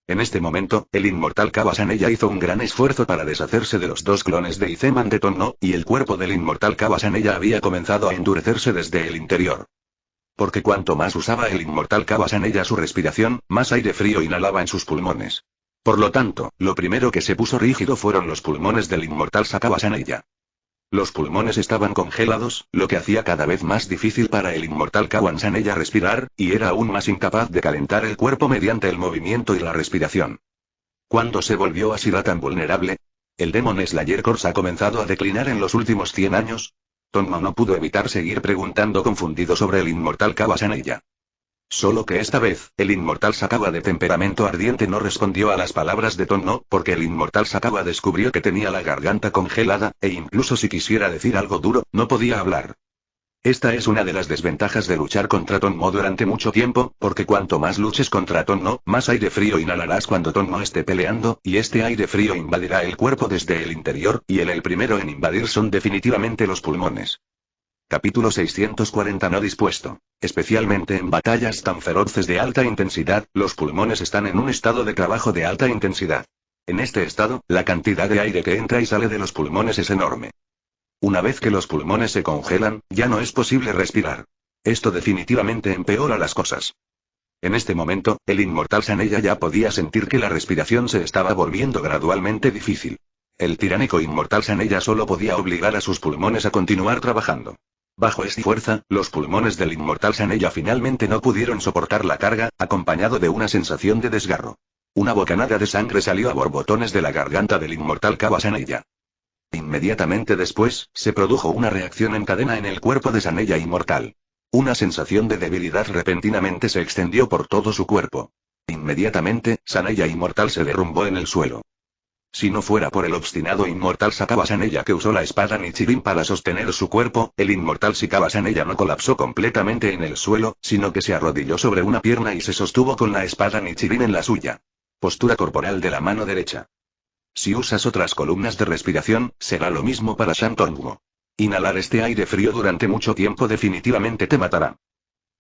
En este momento, el inmortal Kawasaneya hizo un gran esfuerzo para deshacerse de los 2 clones de Izeman de Tonmo, y el cuerpo del inmortal Kawasaneya había comenzado a endurecerse desde el interior. Porque cuanto más usaba el inmortal Kawasaneya su respiración, más aire frío inhalaba en sus pulmones. Por lo tanto, lo primero que se puso rígido fueron los pulmones del inmortal Kawasaneya. Los pulmones estaban congelados, lo que hacía cada vez más difícil para el inmortal Kawasaneya respirar, y era aún más incapaz de calentar el cuerpo mediante el movimiento y la respiración. ¿Cuándo se volvió así tan vulnerable? ¿El Demon Slayer Corps ha comenzado a declinar en los últimos 100 años? Tonmo no pudo evitar seguir preguntando confundido sobre el inmortal Kawasaneya. Solo que esta vez, el inmortal Sakawa de temperamento ardiente no respondió a las palabras de Tonmo, porque el inmortal Sakawa descubrió que tenía la garganta congelada, e incluso si quisiera decir algo duro, no podía hablar. Esta es una de las desventajas de luchar contra Tonmo durante mucho tiempo, porque cuanto más luches contra Tonmo, más aire frío inhalarás cuando Tonmo esté peleando, y este aire frío invadirá el cuerpo desde el interior, y el primero en invadir son definitivamente los pulmones. Capítulo 640 no dispuesto. Especialmente en batallas tan feroces de alta intensidad, los pulmones están en un estado de trabajo de alta intensidad. En este estado, la cantidad de aire que entra y sale de los pulmones es enorme. Una vez que los pulmones se congelan, ya no es posible respirar. Esto definitivamente empeora las cosas. En este momento, el inmortal Saneya ya podía sentir que la respiración se estaba volviendo gradualmente difícil. El tiránico inmortal Saneya solo podía obligar a sus pulmones a continuar trabajando. Bajo esta fuerza, los pulmones del inmortal Saneya finalmente no pudieron soportar la carga, acompañado de una sensación de desgarro. Una bocanada de sangre salió a borbotones de la garganta del inmortal Kawa Saneya. Inmediatamente después, se produjo una reacción en cadena en el cuerpo de Saneya inmortal. Una sensación de debilidad repentinamente se extendió por todo su cuerpo. Inmediatamente, Saneya inmortal se derrumbó en el suelo. Si no fuera por el obstinado inmortal Sakaba Saneya que usó la espada Nichirin para sostener su cuerpo, el inmortal Sakaba Saneya no colapsó completamente en el suelo, sino que se arrodilló sobre una pierna y se sostuvo con la espada Nichirin en la suya. Postura corporal de la mano derecha. Si usas otras columnas de respiración, será lo mismo para Shantonguo. Inhalar este aire frío durante mucho tiempo definitivamente te matará.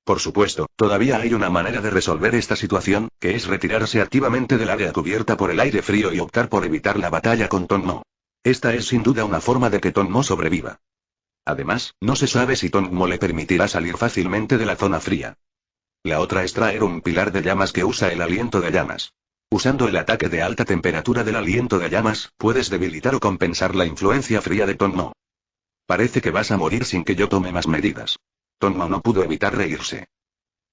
Por supuesto, todavía hay una manera de resolver esta situación, que es retirarse activamente del área cubierta por el aire frío y optar por evitar la batalla con Tonmo. Esta es sin duda una forma de que Tonmo sobreviva. Además, no se sabe si Tonmo le permitirá salir fácilmente de la zona fría. La otra es traer un pilar de llamas que usa el aliento de llamas. Usando el ataque de alta temperatura del aliento de llamas, puedes debilitar o compensar la influencia fría de Tonmo. Parece que vas a morir sin que yo tome más medidas. Tonmo no pudo evitar reírse.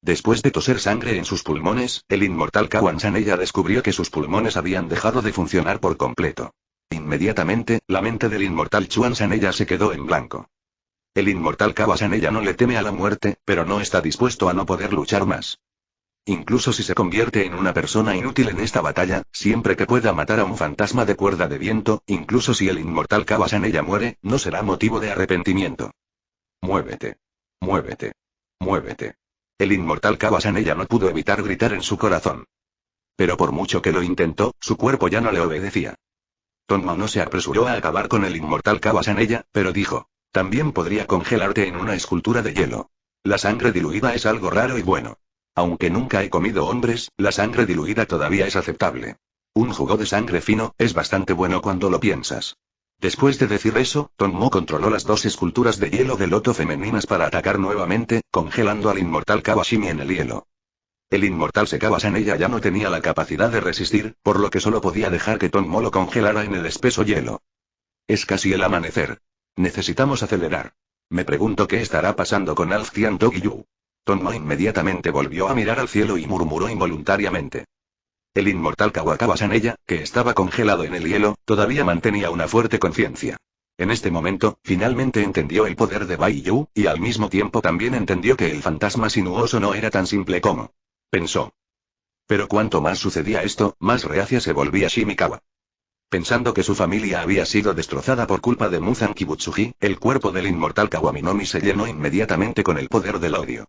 Después de toser sangre en sus pulmones, el inmortal Kawan Saneya descubrió que sus pulmones habían dejado de funcionar por completo. Inmediatamente, la mente del inmortal Chuan Saneya se quedó en blanco. El inmortal Kawan Saneya no le teme a la muerte, pero no está dispuesto a no poder luchar más. Incluso si se convierte en una persona inútil en esta batalla, siempre que pueda matar a un fantasma de cuerda de viento, incluso si el inmortal Kawan Saneya muere, no será motivo de arrepentimiento. Muévete. Muévete. Muévete. El inmortal Kawan Saneya no pudo evitar gritar en su corazón. Pero por mucho que lo intentó, su cuerpo ya no le obedecía. Tonmo no se apresuró a acabar con el inmortal Kawan Saneya, pero dijo: también podría congelarte en una escultura de hielo. La sangre diluida es algo raro y bueno. Aunque nunca he comido hombres, la sangre diluida todavía es aceptable. Un jugo de sangre fino es bastante bueno cuando lo piensas. Después de decir eso, Tonmo controló las dos esculturas de hielo de loto femeninas para atacar nuevamente, congelando al inmortal Kawashimi en el hielo. El inmortal Sekaba Saneya ya no tenía la capacidad de resistir, por lo que solo podía dejar que Tonmo lo congelara en el espeso hielo. Es casi el amanecer. Necesitamos acelerar. Me pregunto qué estará pasando con Alftian Togiyu. Tonmo inmediatamente volvió a mirar al cielo y murmuró involuntariamente. El inmortal Kawakawa Saneya, que estaba congelado en el hielo, todavía mantenía una fuerte conciencia. En este momento, finalmente entendió el poder de Baiyu, y al mismo tiempo también entendió que el fantasma sinuoso no era tan simple como pensó. Pero cuanto más sucedía esto, más reacia se volvía Shimikawa. Pensando que su familia había sido destrozada por culpa de Muzan Kibutsuji, el cuerpo del inmortal Kawaminomi se llenó inmediatamente con el poder del odio.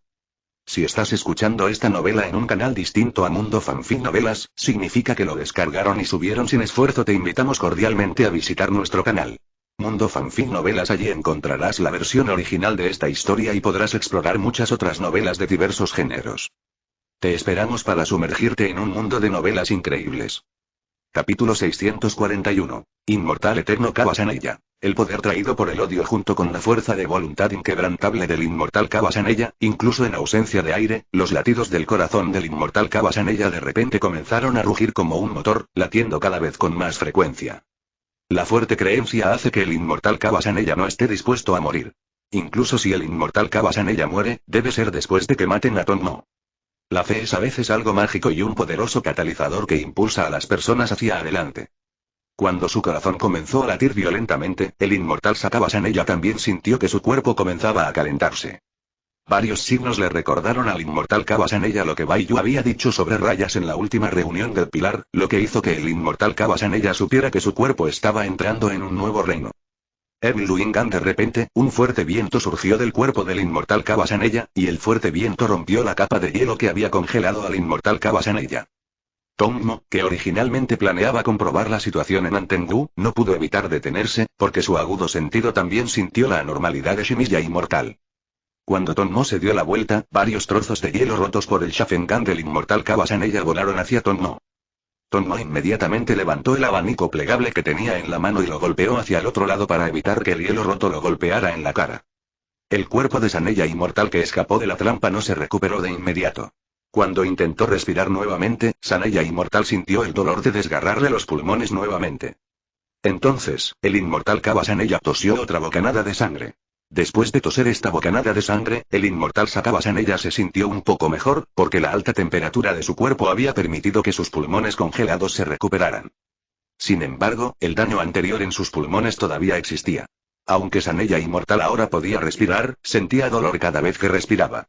Si estás escuchando esta novela en un canal distinto a Mundo Fanfic Novelas, significa que lo descargaron y subieron sin esfuerzo. Te invitamos cordialmente a visitar nuestro canal. Mundo Fanfic Novelas. Allí encontrarás la versión original de esta historia y podrás explorar muchas otras novelas de diversos géneros. Te esperamos para sumergirte en un mundo de novelas increíbles. Capítulo 641. Inmortal Eterno Kawa Saneya. El poder traído por el odio junto con la fuerza de voluntad inquebrantable del inmortal Kawa Saneya, incluso en ausencia de aire, los latidos del corazón del inmortal Kawa Saneya de repente comenzaron a rugir como un motor, latiendo cada vez con más frecuencia. La fuerte creencia hace que el inmortal Kawa Saneya no esté dispuesto a morir. Incluso si el inmortal Kawa Saneya muere, debe ser después de que maten a Tonmo. La fe es a veces algo mágico y un poderoso catalizador que impulsa a las personas hacia adelante. Cuando su corazón comenzó a latir violentamente, el inmortal Sakaba Saneya también sintió que su cuerpo comenzaba a calentarse. Varios signos le recordaron al inmortal Kawa Saneya lo que Baiyu había dicho sobre rayas en la última reunión del pilar, lo que hizo que el inmortal Kawa Saneya supiera que su cuerpo estaba entrando en un nuevo reino. Evil Luingan. De repente, un fuerte viento surgió del cuerpo del inmortal Kawa Saneya, y el fuerte viento rompió la capa de hielo que había congelado al inmortal Kawa Saneya. Tonmo, que originalmente planeaba comprobar la situación en Antengu, no pudo evitar detenerse, porque su agudo sentido también sintió la anormalidad de Shimiya inmortal. Cuando Tonmo se dio la vuelta, varios trozos de hielo rotos por el Sharingan del inmortal Kawa Saneya volaron hacia Tonmo. Tonmo inmediatamente levantó el abanico plegable que tenía en la mano y lo golpeó hacia el otro lado para evitar que el hielo roto lo golpeara en la cara. El cuerpo de Saneya inmortal que escapó de la trampa no se recuperó de inmediato. Cuando intentó respirar nuevamente, Saneya Inmortal sintió el dolor de desgarrarle los pulmones nuevamente. Entonces, el inmortal Kaba Saneya tosió otra bocanada de sangre. Después de toser esta bocanada de sangre, el inmortal Sakaba Saneya se sintió un poco mejor, porque la alta temperatura de su cuerpo había permitido que sus pulmones congelados se recuperaran. Sin embargo, el daño anterior en sus pulmones todavía existía. Aunque Saneya Inmortal ahora podía respirar, sentía dolor cada vez que respiraba.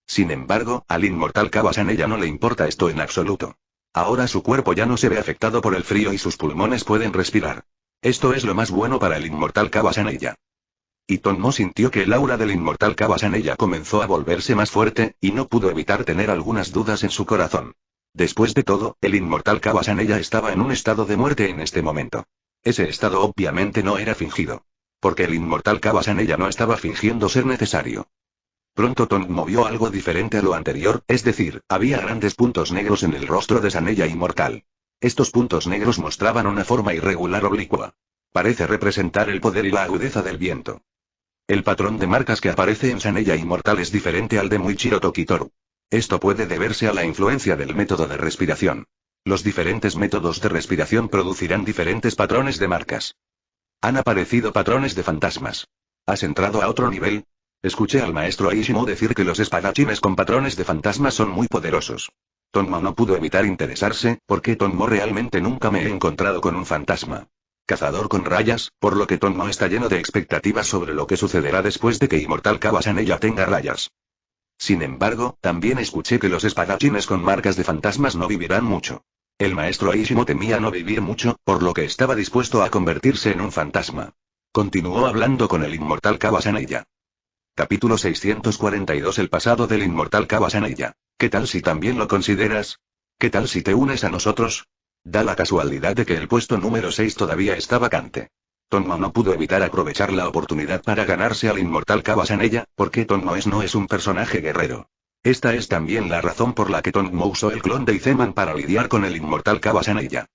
Sin embargo, al inmortal Kaba Saneya no le importa esto en absoluto. Ahora su cuerpo ya no se ve afectado por el frío y sus pulmones pueden respirar. Esto es lo más bueno para el inmortal Kaba Saneya. Y Tonmo sintió que el aura del inmortal Kaba Saneya comenzó a volverse más fuerte, y no pudo evitar tener algunas dudas en su corazón. Después de todo, el inmortal Kaba Saneya estaba en un estado de muerte en este momento. Ese estado obviamente no era fingido. Porque el inmortal Kaba Saneya no estaba fingiendo ser necesario. Pronto Tonmo vio algo diferente a lo anterior, es decir, había grandes puntos negros en el rostro de Saneya Inmortal. Estos puntos negros mostraban una forma irregular oblicua. Parece representar el poder y la agudeza del viento. El patrón de marcas que aparece en Saneya Inmortal es diferente al de Muichiro Tokitoru. Esto puede deberse a la influencia del método de respiración. Los diferentes métodos de respiración producirán diferentes patrones de marcas. Han aparecido patrones de fantasmas. ¿Has entrado a otro nivel? Escuché al maestro Aishimo decir que los espadachines con patrones de fantasmas son muy poderosos. Tonmo no pudo evitar interesarse, porque Tonmo realmente nunca me he encontrado con un fantasma. Cazador con rayas, por lo que Tonmo está lleno de expectativas sobre lo que sucederá después de que Inmortal Kaba Saneya tenga rayas. Sin embargo, también escuché que los espadachines con marcas de fantasmas no vivirán mucho. El maestro Aishimo temía no vivir mucho, por lo que estaba dispuesto a convertirse en un fantasma. Continuó hablando con el Inmortal Kaba Saneya. Capítulo 642. El pasado del inmortal Kaba Saneya. ¿Qué tal si también lo consideras? ¿Qué tal si te unes a nosotros? Da la casualidad de que el puesto número 6 todavía está vacante. Tonmo no pudo evitar aprovechar la oportunidad para ganarse al inmortal Kaba Saneya, porque Tonmo no es un personaje guerrero. Esta es también la razón por la que Tonmo usó el clon de Izeman para lidiar con el inmortal Kaba Saneya.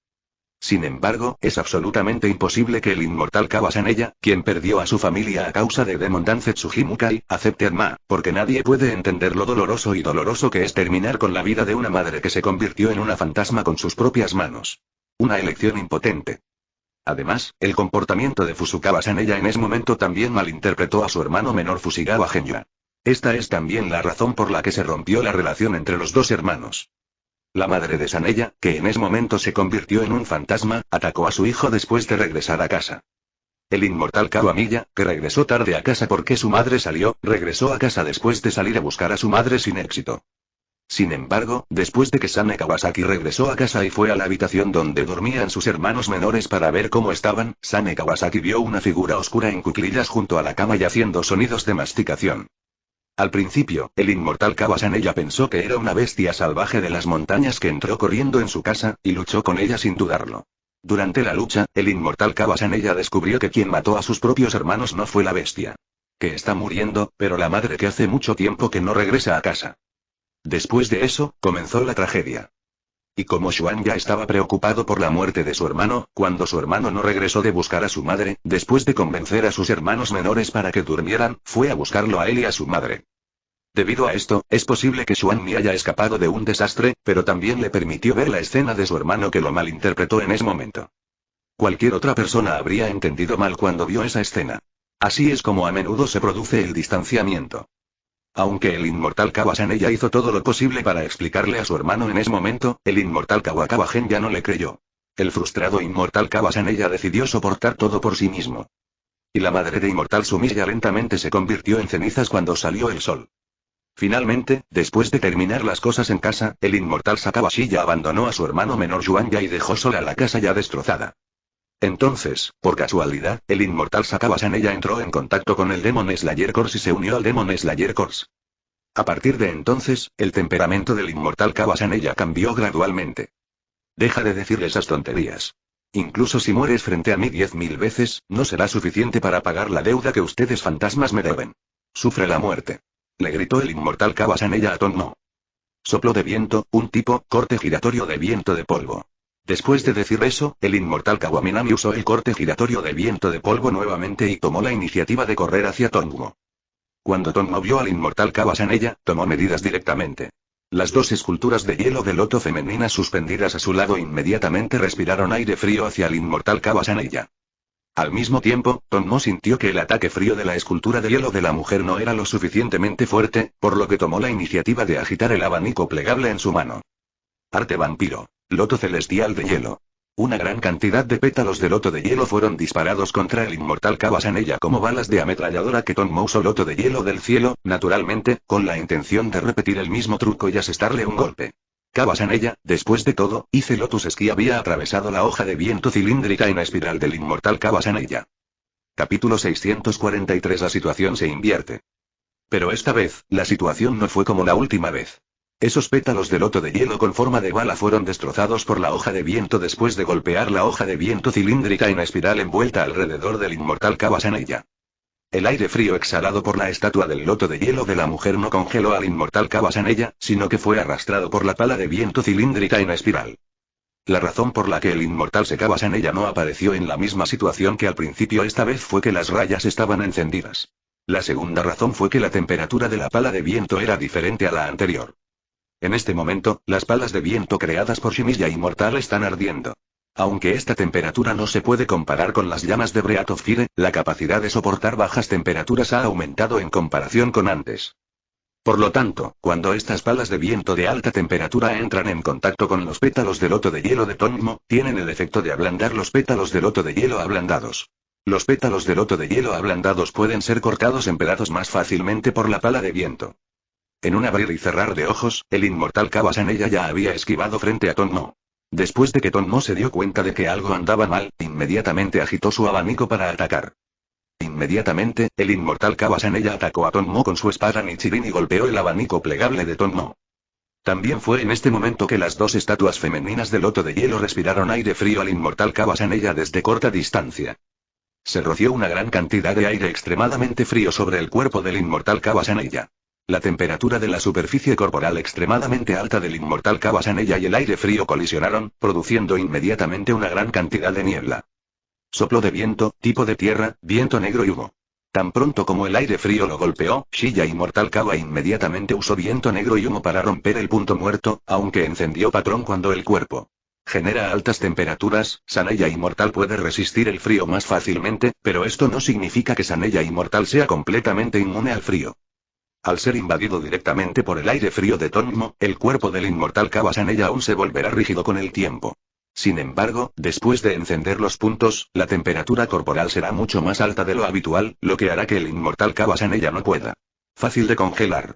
Sin embargo, es absolutamente imposible que el inmortal Kaba Saneya, quien perdió a su familia a causa de Demon Dance Tsujimukai, acepte a Ma, porque nadie puede entender lo doloroso y doloroso que es terminar con la vida de una madre que se convirtió en una fantasma con sus propias manos. Una elección impotente. Además, el comportamiento de Fusukawa Saneya en ese momento también malinterpretó a su hermano menor Fushigawara Genya. Esta es también la razón por la que se rompió la relación entre los dos hermanos. La madre de Saneya, que en ese momento se convirtió en un fantasma, atacó a su hijo después de regresar a casa. El inmortal Kawamiya, que regresó tarde a casa porque su madre salió, regresó a casa después de salir a buscar a su madre sin éxito. Sin embargo, después de que Sane Kawasaki regresó a casa y fue a la habitación donde dormían sus hermanos menores para ver cómo estaban, Sane Kawasaki vio una figura oscura en cuclillas junto a la cama y haciendo sonidos de masticación. Al principio, el inmortal Kaba Saneya pensó que era una bestia salvaje de las montañas que entró corriendo en su casa, y luchó con ella sin dudarlo. Durante la lucha, el inmortal Kaba Saneya descubrió que quien mató a sus propios hermanos no fue la bestia. Que está muriendo, pero la madre que hace mucho tiempo que no regresa a casa. Después de eso, comenzó la tragedia. Y como Xuan ya estaba preocupado por la muerte de su hermano, cuando su hermano no regresó de buscar a su madre, después de convencer a sus hermanos menores para que durmieran, fue a buscarlo a él y a su madre. Debido a esto, es posible que Xuan Mi haya escapado de un desastre, pero también le permitió ver la escena de su hermano que lo malinterpretó en ese momento. Cualquier otra persona habría entendido mal cuando vio esa escena. Así es como a menudo se produce el distanciamiento. Aunque el inmortal Kaba Saneya hizo todo lo posible para explicarle a su hermano en ese momento, el inmortal Kawakaba Gen ya no le creyó. El frustrado inmortal Kaba Saneya decidió soportar todo por sí mismo. Y la madre de inmortal Sumiya lentamente se convirtió en cenizas cuando salió el sol. Finalmente, después de terminar las cosas en casa, el inmortal Sakabashi ya abandonó a su hermano menor Yuanya y dejó sola la casa ya destrozada. Entonces, por casualidad, el inmortal Sakaba Saneya entró en contacto con el Demon Slayer Corps y se unió al Demon Slayer Corps. A partir de entonces, el temperamento del inmortal Kaba Saneya cambió gradualmente. Deja de decir esas tonterías. Incluso si mueres frente a mí 10.000 veces, no será suficiente para pagar la deuda que ustedes fantasmas me deben. Sufre la muerte. Le gritó el inmortal Kaba Saneya a Tonmo. Soplo de viento, un tipo, corte giratorio de viento de polvo. Después de decir eso, el inmortal Kawaminami usó el corte giratorio de viento de polvo nuevamente y tomó la iniciativa de correr hacia Tonmo. Cuando Tonmo vio al inmortal Kaba Saneya, tomó medidas directamente. Las dos esculturas de hielo de loto femeninas suspendidas a su lado inmediatamente respiraron aire frío hacia el inmortal Kabasanella. Al mismo tiempo, Tonmo sintió que el ataque frío de la escultura de hielo de la mujer no era lo suficientemente fuerte, por lo que tomó la iniciativa de agitar el abanico plegable en su mano. Arte vampiro. Loto celestial de hielo. Una gran cantidad de pétalos de loto de hielo fueron disparados contra el inmortal Kabasanella como balas de ametralladora que Tonmo usó loto de hielo del cielo, naturalmente, con la intención de repetir el mismo truco y asestarle un golpe. Kabasanella, después de todo, hice Lotus Esquí había atravesado la hoja de viento cilíndrica en espiral del inmortal Kabasanella. Capítulo 643. La situación se invierte. Pero esta vez, la situación no fue como la última vez. Esos pétalos de loto de hielo con forma de bala fueron destrozados por la hoja de viento después de golpear la hoja de viento cilíndrica en espiral envuelta alrededor del inmortal Kabasanella. El aire frío exhalado por la estatua del loto de hielo de la mujer no congeló al inmortal Kabasanella, sino que fue arrastrado por la pala de viento cilíndrica en espiral. La razón por la que el inmortal Kabasanella no apareció en la misma situación que al principio esta vez fue que las rayas estaban encendidas. La segunda razón fue que la temperatura de la pala de viento era diferente a la anterior. En este momento, las palas de viento creadas por Shimiya Inmortal están ardiendo. Aunque esta temperatura no se puede comparar con las llamas de Breath of Fire, la capacidad de soportar bajas temperaturas ha aumentado en comparación con antes. Por lo tanto, cuando estas palas de viento de alta temperatura entran en contacto con los pétalos de loto de hielo de Tonmo, tienen el efecto de ablandar los pétalos de loto de hielo ablandados. Los pétalos de loto de hielo ablandados pueden ser cortados en pedazos más fácilmente por la pala de viento. En un abrir y cerrar de ojos, el inmortal Kabasanella ya había esquivado frente a Tonmo. Después de que Tonmo se dio cuenta de que algo andaba mal, inmediatamente agitó su abanico para atacar. Inmediatamente, el inmortal Kabasanella atacó a Tonmo con su espada Nichirin y golpeó el abanico plegable de Tonmo. También fue en este momento que las dos estatuas femeninas de loto de hielo respiraron aire frío al inmortal Kabasanella desde corta distancia. Se roció una gran cantidad de aire extremadamente frío sobre el cuerpo del inmortal Kabasanella. La temperatura de la superficie corporal extremadamente alta del inmortal Kabasanella y el aire frío colisionaron, produciendo inmediatamente una gran cantidad de niebla. Soplo de viento, tipo de tierra, viento negro y humo. Tan pronto como el aire frío lo golpeó, Shiya Inmortal Kaba inmediatamente usó viento negro y humo para romper el punto muerto, aunque encendió patrón cuando el cuerpo genera altas temperaturas. Saneya Inmortal puede resistir el frío más fácilmente, pero esto no significa que Saneya Inmortal sea completamente inmune al frío. Al ser invadido directamente por el aire frío de Tonmo, el cuerpo del inmortal Kabasanella aún se volverá rígido con el tiempo. Sin embargo, después de encender los puntos, la temperatura corporal será mucho más alta de lo habitual, lo que hará que el inmortal Kabasanella no pueda. Fácil de congelar.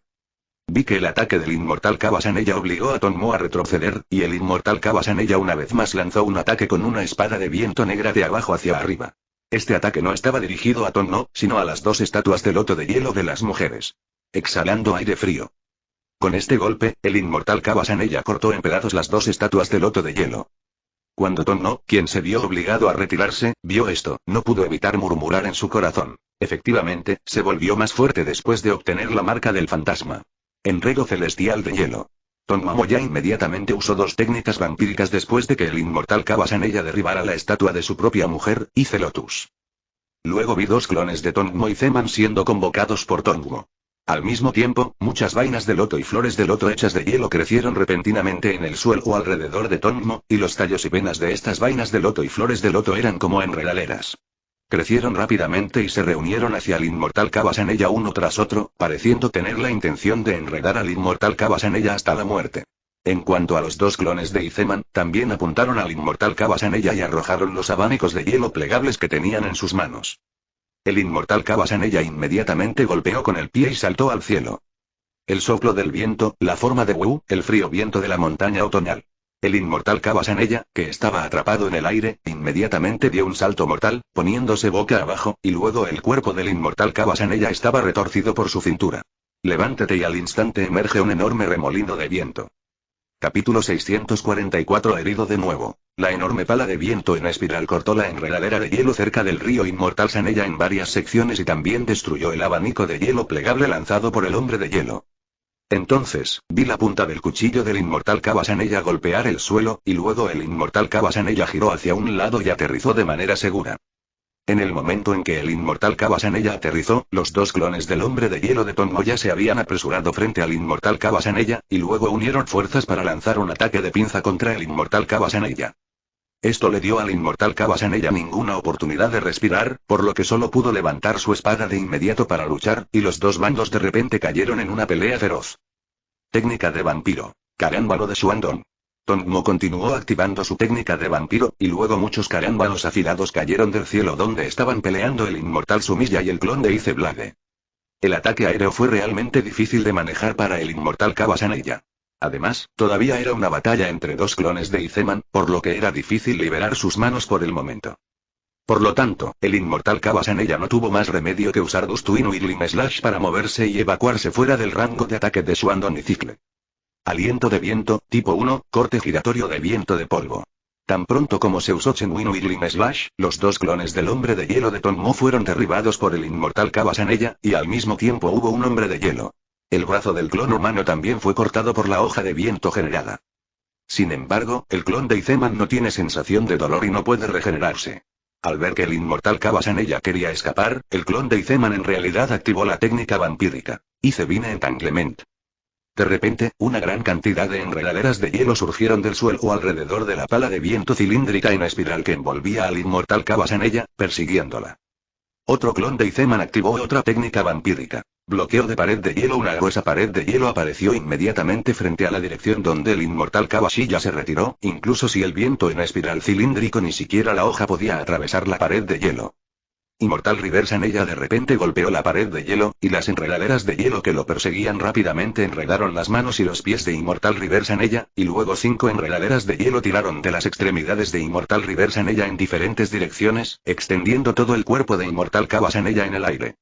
Vi que el ataque del inmortal Kabasanella obligó a Tonmo a retroceder, y el inmortal Kabasanella una vez más lanzó un ataque con una espada de viento negra de abajo hacia arriba. Este ataque no estaba dirigido a Tonmo, sino a las dos estatuas de loto de hielo de las mujeres. Exhalando aire frío. Con este golpe, el inmortal Kabasanella cortó en pedazos las dos estatuas de loto de hielo. Cuando Tonmo, quien se vio obligado a retirarse, vio esto, no pudo evitar murmurar en su corazón. Efectivamente, se volvió más fuerte después de obtener la marca del fantasma. Enredo celestial de hielo. Tonmo Moya inmediatamente usó dos técnicas vampíricas después de que el inmortal Kabasanella derribara la estatua de su propia mujer, Ice Lotus. Luego vi dos clones de Tonmo y Zeman siendo convocados por Tonmo. Al mismo tiempo, muchas vainas de loto y flores de loto hechas de hielo crecieron repentinamente en el suelo alrededor de Tonmo, y los tallos y venas de estas vainas de loto y flores de loto eran como enredaderas. Crecieron rápidamente y se reunieron hacia el inmortal Kabasanella uno tras otro, pareciendo tener la intención de enredar al inmortal Kabasanella hasta la muerte. En cuanto a los dos clones de Izeman, también apuntaron al inmortal Kabasanella y arrojaron los abanicos de hielo plegables que tenían en sus manos. El inmortal Kabasanella inmediatamente golpeó con el pie y saltó al cielo. El soplo del viento, la forma de Wu, el frío viento de la montaña otoñal. El inmortal Kabasanella, que estaba atrapado en el aire, inmediatamente dio un salto mortal, poniéndose boca abajo, y luego el cuerpo del inmortal Kabasanella estaba retorcido por su cintura. Levántate y al instante emerge un enorme remolino de viento. Capítulo 644. Herido de nuevo. La enorme pala de viento en espiral cortó la enredadera de hielo cerca del río inmortal Saneya en varias secciones y también destruyó el abanico de hielo plegable lanzado por el hombre de hielo. Entonces, vi la punta del cuchillo del inmortal Kabasanella golpear el suelo, y luego el inmortal Kabasanella giró hacia un lado y aterrizó de manera segura. En el momento en que el inmortal Kabasanella aterrizó, los dos clones del hombre de hielo de Tonmo ya se habían apresurado frente al inmortal Kabasanella, y luego unieron fuerzas para lanzar un ataque de pinza contra el inmortal Kabasanella. Esto le dio al inmortal Kabasanella ninguna oportunidad de respirar, por lo que solo pudo levantar su espada de inmediato para luchar, y los dos bandos de repente cayeron en una pelea feroz. Técnica de vampiro. Carámbano de Xuandong. Tonmo continuó activando su técnica de vampiro, y luego muchos carámbanos afilados cayeron del cielo donde estaban peleando el inmortal Sumilla y el clon de Iceblade. El ataque aéreo fue realmente difícil de manejar para el inmortal Kabasanella. Además, todavía era una batalla entre dos clones de Iceman, por lo que era difícil liberar sus manos por el momento. Por lo tanto, el inmortal Kabasanella no tuvo más remedio que usar Dustwing Whirling Slash para moverse y evacuarse fuera del rango de ataque de Xuandong y Cicle. Aliento de viento, tipo 1, corte giratorio de viento de polvo. Tan pronto como se usó Chenwin Whirling Slash, los dos clones del hombre de hielo de Tonmo fueron derribados por el inmortal Kabasanella, y al mismo tiempo hubo un hombre de hielo. El brazo del clon humano también fue cortado por la hoja de viento generada. Sin embargo, el clon de Iceman no tiene sensación de dolor y no puede regenerarse. Al ver que el inmortal Kabasanella quería escapar, el clon de Iceman en realidad activó la técnica vampírica. Icebine Entanglement. De repente, una gran cantidad de enredaderas de hielo surgieron del suelo alrededor de la pala de viento cilíndrica en espiral que envolvía al inmortal Kabasanella, persiguiéndola. Otro clon de Iceman activó otra técnica vampírica. Bloqueo de pared de hielo. Una gruesa pared de hielo apareció inmediatamente frente a la dirección donde el inmortal Kabashilla se retiró, incluso si el viento en espiral cilíndrico ni siquiera la hoja podía atravesar la pared de hielo. Inmortal Riversanella de repente golpeó la pared de hielo, y las enredaderas de hielo que lo perseguían rápidamente enredaron las manos y los pies de Inmortal Riversanella, y luego 5 enredaderas de hielo tiraron de las extremidades de Inmortal Riversanella en diferentes direcciones, extendiendo todo el cuerpo de Inmortal Kabasanella en el aire.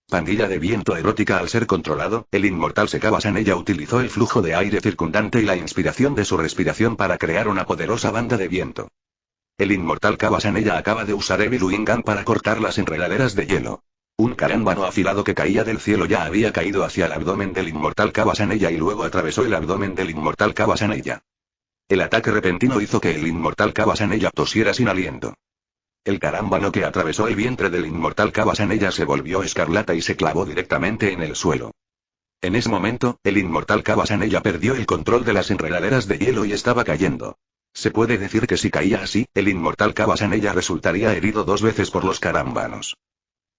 Pandilla de viento erótica. Al ser controlado, el inmortal Kabasanella utilizó el flujo de aire circundante y la inspiración de su respiración para crear una poderosa banda de viento. El inmortal Kabasanella acaba de usar Evil Wing Gun para cortar las enredaderas de hielo. Un carámbano afilado que caía del cielo ya había caído hacia el abdomen del inmortal Kabasanella y luego atravesó el abdomen del inmortal Kabasanella. El ataque repentino hizo que el inmortal Kabasanella tosiera sin aliento. El carámbano que atravesó el vientre del inmortal Kabasanella se volvió escarlata y se clavó directamente en el suelo. En ese momento, el inmortal Kabasanella perdió el control de las enredaderas de hielo y estaba cayendo. Se puede decir que si caía así, el inmortal Kabasanella resultaría herido 2 veces por los carámbanos.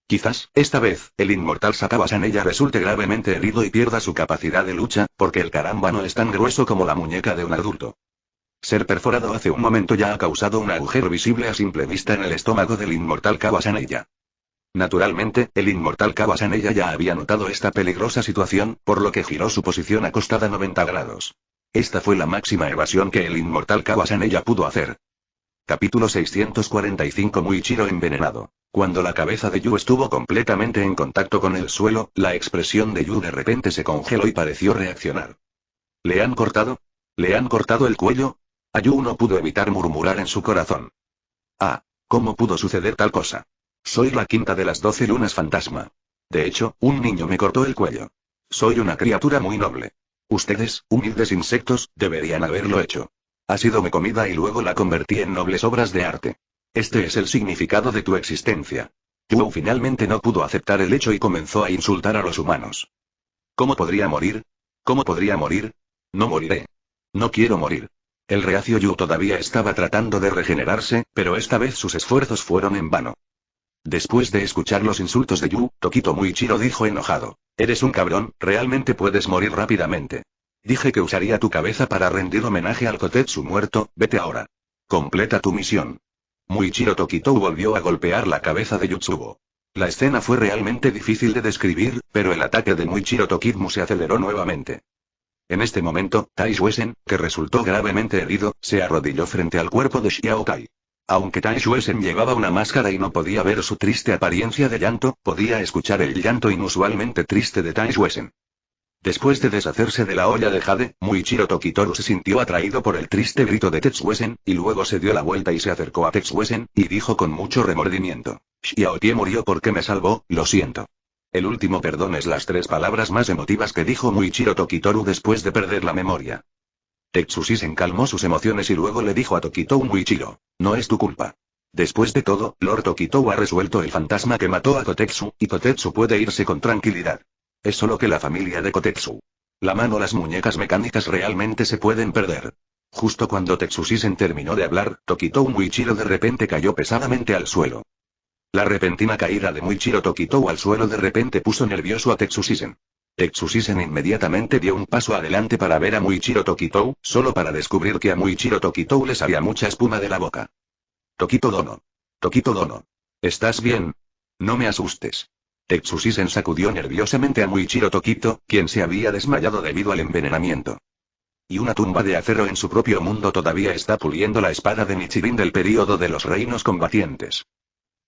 Quizás, esta vez, el inmortal Kabasanella resulte gravemente herido y pierda su capacidad de lucha, porque el carámbano es tan grueso como la muñeca de un adulto. Ser perforado hace un momento ya ha causado un agujero visible a simple vista en el estómago del inmortal Kabasanella. Naturalmente, el inmortal Kabasanella ya había notado esta peligrosa situación, por lo que giró su posición acostada 90 grados. Esta fue la máxima evasión que el inmortal Kabasanella pudo hacer. Capítulo 645. Muichiro envenenado. Cuando la cabeza de Yu estuvo completamente en contacto con el suelo, la expresión de Yu de repente se congeló y pareció reaccionar. ¿Le han cortado? ¿Le han cortado el cuello? A Yu no pudo evitar murmurar en su corazón. Ah, ¿cómo pudo suceder tal cosa? Soy la quinta de las 12 lunas fantasma. De hecho, un niño me cortó el cuello. Soy una criatura muy noble. Ustedes, humildes insectos, deberían haberlo hecho. Ha sido mi comida y luego la convertí en nobles obras de arte. Este es el significado de tu existencia. Yu finalmente no pudo aceptar el hecho y comenzó a insultar a los humanos. ¿Cómo podría morir? ¿Cómo podría morir? No moriré. No quiero morir. El reacio Yu todavía estaba tratando de regenerarse, pero esta vez sus esfuerzos fueron en vano. Después de escuchar los insultos de Yu, Tokito Muichiro dijo enojado. Eres un cabrón, realmente puedes morir rápidamente. Dije que usaría tu cabeza para rendir homenaje al Kotetsu muerto, vete ahora. Completa tu misión. Muichiro Tokito volvió a golpear la cabeza de Yutsubo. La escena fue realmente difícil de describir, pero el ataque de Muichiro Tokitmu se aceleró nuevamente. En este momento, Tai Shuesen, que resultó gravemente herido, se arrodilló frente al cuerpo de Xiao Tai. Aunque Tai Shuesen llevaba una máscara y no podía ver su triste apariencia de llanto, podía escuchar el llanto inusualmente triste de Tai Shuesen. Después de deshacerse de la olla de jade, Muichiro Tokitoru se sintió atraído por el triste grito de Tetsuesen, y luego se dio la vuelta y se acercó a Tetsuesen, y dijo con mucho remordimiento. Xiao Tie murió porque me salvó, lo siento. El último perdón es las 3 palabras más emotivas que dijo Muichiro Tokitoru después de perder la memoria. Tetsusen calmó sus emociones y luego le dijo a Tokito Muichiro. No es tu culpa. Después de todo, Lord Tokitou ha resuelto el fantasma que mató a Kotetsu, y Kotetsu puede irse con tranquilidad. Es solo que la familia de Kotetsu. La mano, las muñecas mecánicas realmente se pueden perder. Justo cuando Tetsushisen terminó de hablar, Tokitou Muichiro de repente cayó pesadamente al suelo. La repentina caída de Muichiro Tokitou al suelo de repente puso nervioso a Tetsushisen. Tetsushisen inmediatamente dio un paso adelante para ver a Muichiro Tokitou, solo para descubrir que a Muichiro Tokitou le salía mucha espuma de la boca. Tokito Dono. Tokito Dono. ¿Estás bien? No me asustes. Tetsushisen sacudió nerviosamente a Muichiro Tokito, quien se había desmayado debido al envenenamiento. Y una tumba de acero en su propio mundo todavía está puliendo la espada de Nichirin del período de los reinos combatientes.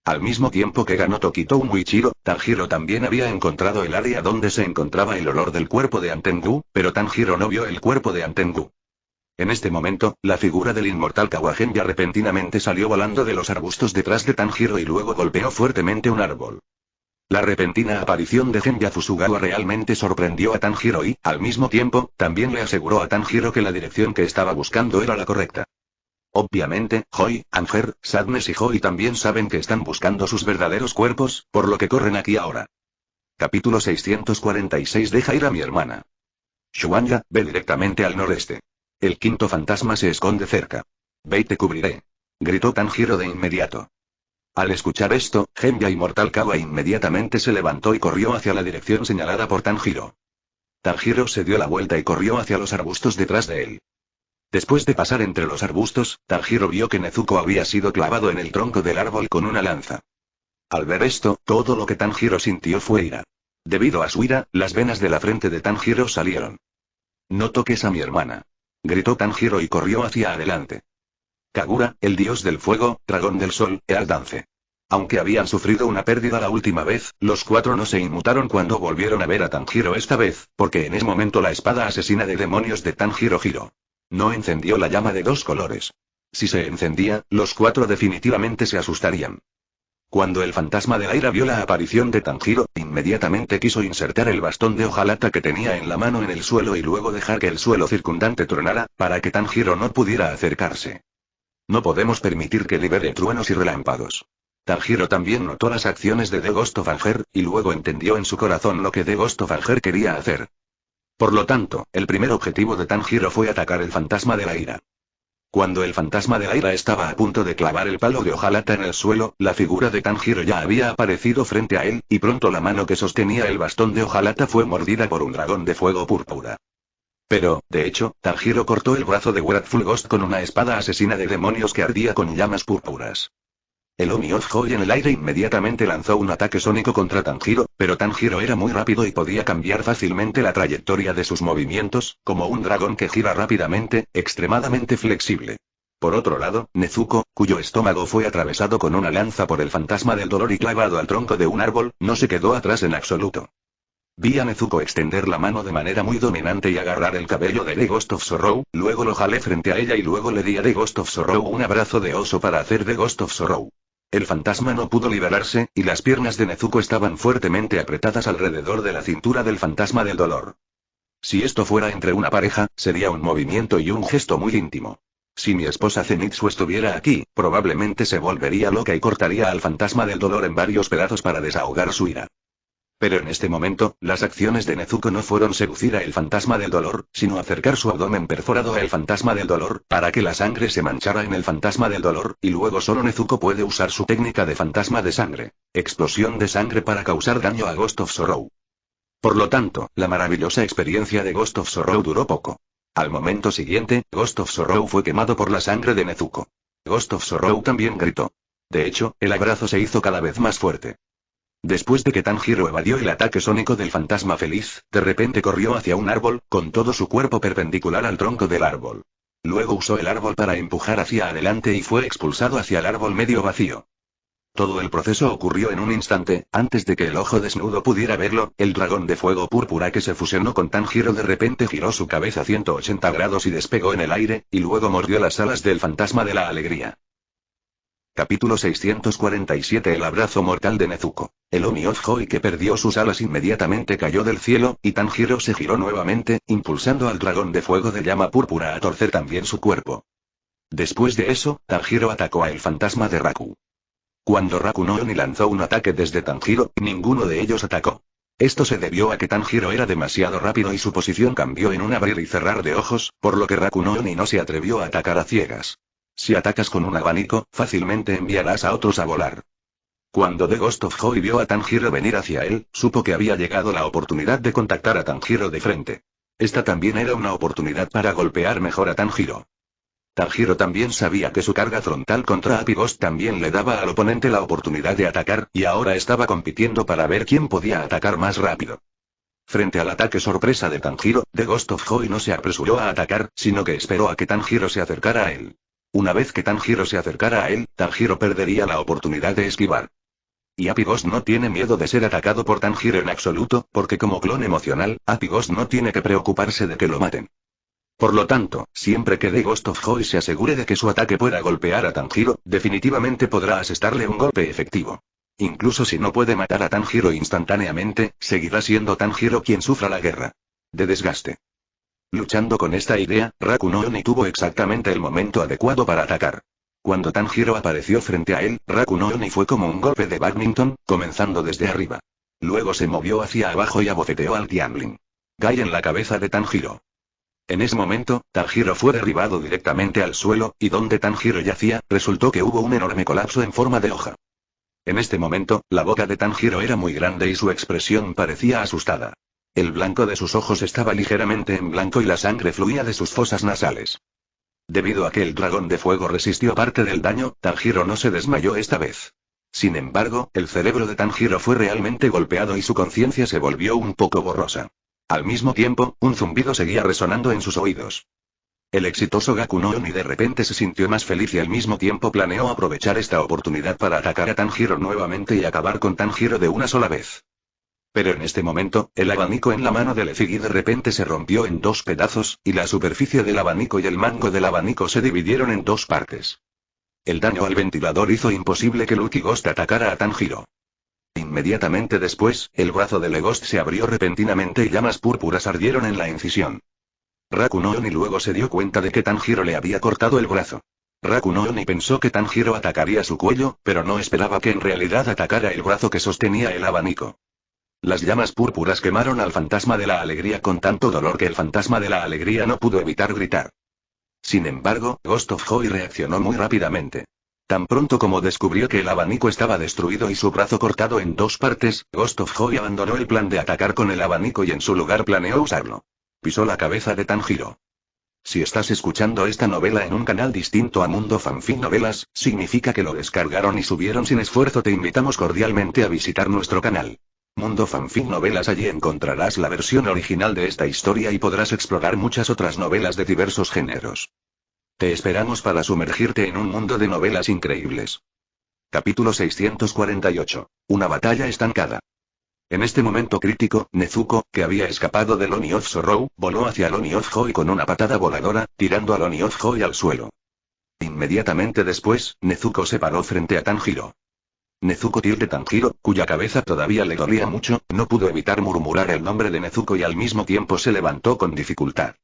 Al mismo tiempo que ganó Tokitou Muichiro, Tanjiro también había encontrado el área donde se encontraba el olor del cuerpo de Antengu, pero Tanjiro no vio el cuerpo de Antengu. En este momento, la figura del inmortal Kawagenja repentinamente salió volando de los arbustos detrás de Tanjiro y luego golpeó fuertemente un árbol. La repentina aparición de Genja Fusugawa realmente sorprendió a Tanjiro y, al mismo tiempo, también le aseguró a Tanjiro que la dirección que estaba buscando era la correcta. Obviamente, Hoi, Anger, Sadness y Hoi también saben que están buscando sus verdaderos cuerpos, por lo que corren aquí ahora. Capítulo 646. Deja ir a mi hermana. Shuanya, ve directamente al noreste. El quinto fantasma se esconde cerca. Ve y te cubriré. Gritó Tanjiro de inmediato. Al escuchar esto, Genja Inmortal Kawa inmediatamente se levantó y corrió hacia la dirección señalada por Tanjiro. Tanjiro se dio la vuelta y corrió hacia los arbustos detrás de él. Después de pasar entre los arbustos, Tanjiro vio que Nezuko había sido clavado en el tronco del árbol con una lanza. Al ver esto, todo lo que Tanjiro sintió fue ira. Debido a su ira, las venas de la frente de Tanjiro salieron. No toques a mi hermana. Gritó Tanjiro y corrió hacia adelante. Kagura, el dios del fuego, dragón del sol, Ealdance. Aunque habían sufrido una pérdida la última vez, los cuatro no se inmutaron cuando volvieron a ver a Tanjiro esta vez, porque en ese momento la espada asesina de demonios de Tanjiro giró. No encendió la llama de dos colores. Si se encendía, los cuatro definitivamente se asustarían. Cuando el fantasma de la ira vio la aparición de Tanjiro, inmediatamente quiso insertar el bastón de hojalata que tenía en la mano en el suelo y luego dejar que el suelo circundante tronara, para que Tanjiro no pudiera acercarse. No podemos permitir que libere truenos y relámpagos. Tanjiro también notó las acciones de The Ghost of Anger, y luego entendió en su corazón lo que The Ghost of Anger quería hacer. Por lo tanto, el primer objetivo de Tanjiro fue atacar el fantasma de la ira. Cuando el fantasma de la ira estaba a punto de clavar el palo de hojalata en el suelo, la figura de Tanjiro ya había aparecido frente a él, y pronto la mano que sostenía el bastón de hojalata fue mordida por un dragón de fuego púrpura. Pero, de hecho, Tanjiro cortó el brazo de Wrathful Ghost con una espada asesina de demonios que ardía con llamas púrpuras. El Omi of Hoi en el aire inmediatamente lanzó un ataque sónico contra Tanjiro, pero Tanjiro era muy rápido y podía cambiar fácilmente la trayectoria de sus movimientos, como un dragón que gira rápidamente, extremadamente flexible. Por otro lado, Nezuko, cuyo estómago fue atravesado con una lanza por el fantasma del dolor y clavado al tronco de un árbol, no se quedó atrás en absoluto. Vi a Nezuko extender la mano de manera muy dominante y agarrar el cabello de The Ghost of Sorrow, luego lo jalé frente a ella y luego le di a The Ghost of Sorrow un abrazo de oso para hacer The Ghost of Sorrow. El fantasma no pudo liberarse, y las piernas de Nezuko estaban fuertemente apretadas alrededor de la cintura del fantasma del dolor. Si esto fuera entre una pareja, sería un movimiento y un gesto muy íntimo. Si mi esposa Zenitsu estuviera aquí, probablemente se volvería loca y cortaría al fantasma del dolor en varios pedazos para desahogar su ira. Pero en este momento, las acciones de Nezuko no fueron seducir a el fantasma del dolor, sino acercar su abdomen perforado al fantasma del dolor, para que la sangre se manchara en el fantasma del dolor, y luego solo Nezuko puede usar su técnica de fantasma de sangre. Explosión de sangre para causar daño a Ghost of Sorrow. Por lo tanto, la maravillosa experiencia de Ghost of Sorrow duró poco. Al momento siguiente, Ghost of Sorrow fue quemado por la sangre de Nezuko. Ghost of Sorrow también gritó. De hecho, el abrazo se hizo cada vez más fuerte. Después de que Tanjiro evadió el ataque sónico del fantasma feliz, de repente corrió hacia un árbol, con todo su cuerpo perpendicular al tronco del árbol. Luego usó el árbol para empujar hacia adelante y fue expulsado hacia el árbol medio vacío. Todo el proceso ocurrió en un instante, antes de que el ojo desnudo pudiera verlo, el dragón de fuego púrpura que se fusionó con Tanjiro de repente giró su cabeza 180 grados y despegó en el aire, y luego mordió las alas del fantasma de la alegría. Capítulo 647. El abrazo mortal de Nezuko. El Omi of Hoi que perdió sus alas inmediatamente cayó del cielo, y Tanjiro se giró nuevamente, impulsando al dragón de fuego de llama púrpura a torcer también su cuerpo. Después de eso, Tanjiro atacó a el fantasma de Raku. Cuando Raku no Oni lanzó un ataque desde Tanjiro, ninguno de ellos atacó. Esto se debió a que Tanjiro era demasiado rápido y su posición cambió en un abrir y cerrar de ojos, por lo que Raku no Oni no se atrevió a atacar a ciegas. Si atacas con un abanico, fácilmente enviarás a otros a volar. Cuando The Ghost of Hoi vio a Tanjiro venir hacia él, supo que había llegado la oportunidad de contactar a Tanjiro de frente. Esta también era una oportunidad para golpear mejor a Tanjiro. Tanjiro también sabía que su carga frontal contra Happy Ghost también le daba al oponente la oportunidad de atacar, y ahora estaba compitiendo para ver quién podía atacar más rápido. Frente al ataque sorpresa de Tanjiro, The Ghost of Hoi no se apresuró a atacar, sino que esperó a que Tanjiro se acercara a él. Una vez que Tanjiro se acercara a él, Tanjiro perdería la oportunidad de esquivar. Y Happy Ghost no tiene miedo de ser atacado por Tanjiro en absoluto, porque como clon emocional, Happy Ghost no tiene que preocuparse de que lo maten. Por lo tanto, siempre que The Ghost of Hoi se asegure de que su ataque pueda golpear a Tanjiro, definitivamente podrá asestarle un golpe efectivo. Incluso si no puede matar a Tanjiro instantáneamente, seguirá siendo Tanjiro quien sufra la guerra de desgaste. Luchando con esta idea, Raku no Oni tuvo exactamente el momento adecuado para atacar. Cuando Tanjiro apareció frente a él, Raku no Oni fue como un golpe de bádminton, comenzando desde arriba. Luego se movió hacia abajo y abofeteó al Tianlin Gai en la cabeza de Tanjiro. En ese momento, Tanjiro fue derribado directamente al suelo, y donde Tanjiro yacía, resultó que hubo un enorme colapso en forma de hoja. En este momento, la boca de Tanjiro era muy grande y su expresión parecía asustada. El blanco de sus ojos estaba ligeramente en blanco y la sangre fluía de sus fosas nasales. Debido a que el dragón de fuego resistió parte del daño, Tanjiro no se desmayó esta vez. Sin embargo, el cerebro de Tanjiro fue realmente golpeado y su conciencia se volvió un poco borrosa. Al mismo tiempo, un zumbido seguía resonando en sus oídos. El exitoso Gaku no Oni de repente se sintió más feliz y al mismo tiempo planeó aprovechar esta oportunidad para atacar a Tanjiro nuevamente y acabar con Tanjiro de una sola vez. Pero en este momento, el abanico en la mano de Lefigi de repente se rompió en dos pedazos, y la superficie del abanico y el mango del abanico se dividieron en dos partes. El daño al ventilador hizo imposible que Lucky Ghost atacara a Tanjiro. Inmediatamente después, el brazo de Legost se abrió repentinamente y llamas púrpuras ardieron en la incisión. Raku no Oni luego se dio cuenta de que Tanjiro le había cortado el brazo. Raku no Oni pensó que Tanjiro atacaría su cuello, pero no esperaba que en realidad atacara el brazo que sostenía el abanico. Las llamas púrpuras quemaron al fantasma de la alegría con tanto dolor que el fantasma de la alegría no pudo evitar gritar. Sin embargo, Ghost of Hoi reaccionó muy rápidamente. Tan pronto como descubrió que el abanico estaba destruido y su brazo cortado en dos partes, Ghost of Hoi abandonó el plan de atacar con el abanico y en su lugar planeó usarlo. Pisó la cabeza de Tanjiro. Si estás escuchando esta novela en un canal distinto a Mundo Fanfic Novelas, significa que lo descargaron y subieron sin esfuerzo. Te invitamos cordialmente a visitar nuestro canal Mundo Fanfic Novelas. Allí encontrarás la versión original de esta historia y podrás explorar muchas otras novelas de diversos géneros. Te esperamos para sumergirte en un mundo de novelas increíbles. Capítulo 648. Una batalla estancada. En este momento crítico, Nezuko, que había escapado del Oni of Sorrow, voló hacia el Oni of Hoi con una patada voladora, tirando al Oni of Hoi al suelo. Inmediatamente después, Nezuko se paró frente a Tanjiro. Nezuko tilde Tanjiro, cuya cabeza todavía le dolía mucho, no pudo evitar murmurar el nombre de Nezuko y al mismo tiempo se levantó con dificultad.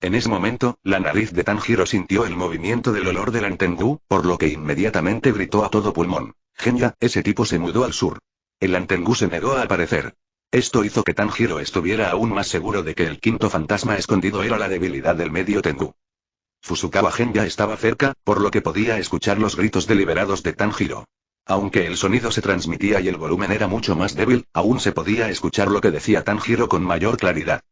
En ese momento, la nariz de Tanjiro sintió el movimiento del olor del Antengu, por lo que inmediatamente gritó a todo pulmón: «Genya, ese tipo se mudó al sur». El Antengu se negó a aparecer. Esto hizo que Tanjiro estuviera aún más seguro de que el quinto fantasma escondido era la debilidad del medio Tengu. Fusukawa Genya estaba cerca, por lo que podía escuchar los gritos deliberados de Tanjiro. Aunque el sonido se transmitía y el volumen era mucho más débil, aún se podía escuchar lo que decía Tanjiro con mayor claridad.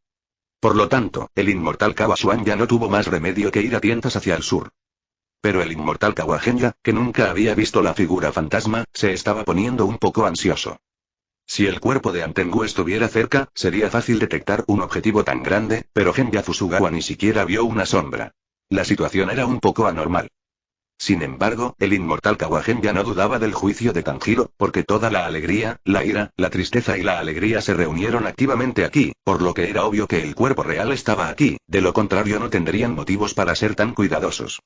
Por lo tanto, el inmortal Kawashuan ya no tuvo más remedio que ir a tientas hacia el sur. Pero el inmortal Kawagenya, que nunca había visto la figura fantasma, se estaba poniendo un poco ansioso. Si el cuerpo de Antengu estuviera cerca, sería fácil detectar un objetivo tan grande, pero Genya Fusugawa ni siquiera vio una sombra. La situación era un poco anormal. Sin embargo, el inmortal Kawagenya no dudaba del juicio de Tanjiro, porque toda la alegría, la ira, la tristeza y la alegría se reunieron activamente aquí, por lo que era obvio que el cuerpo real estaba aquí, de lo contrario no tendrían motivos para ser tan cuidadosos.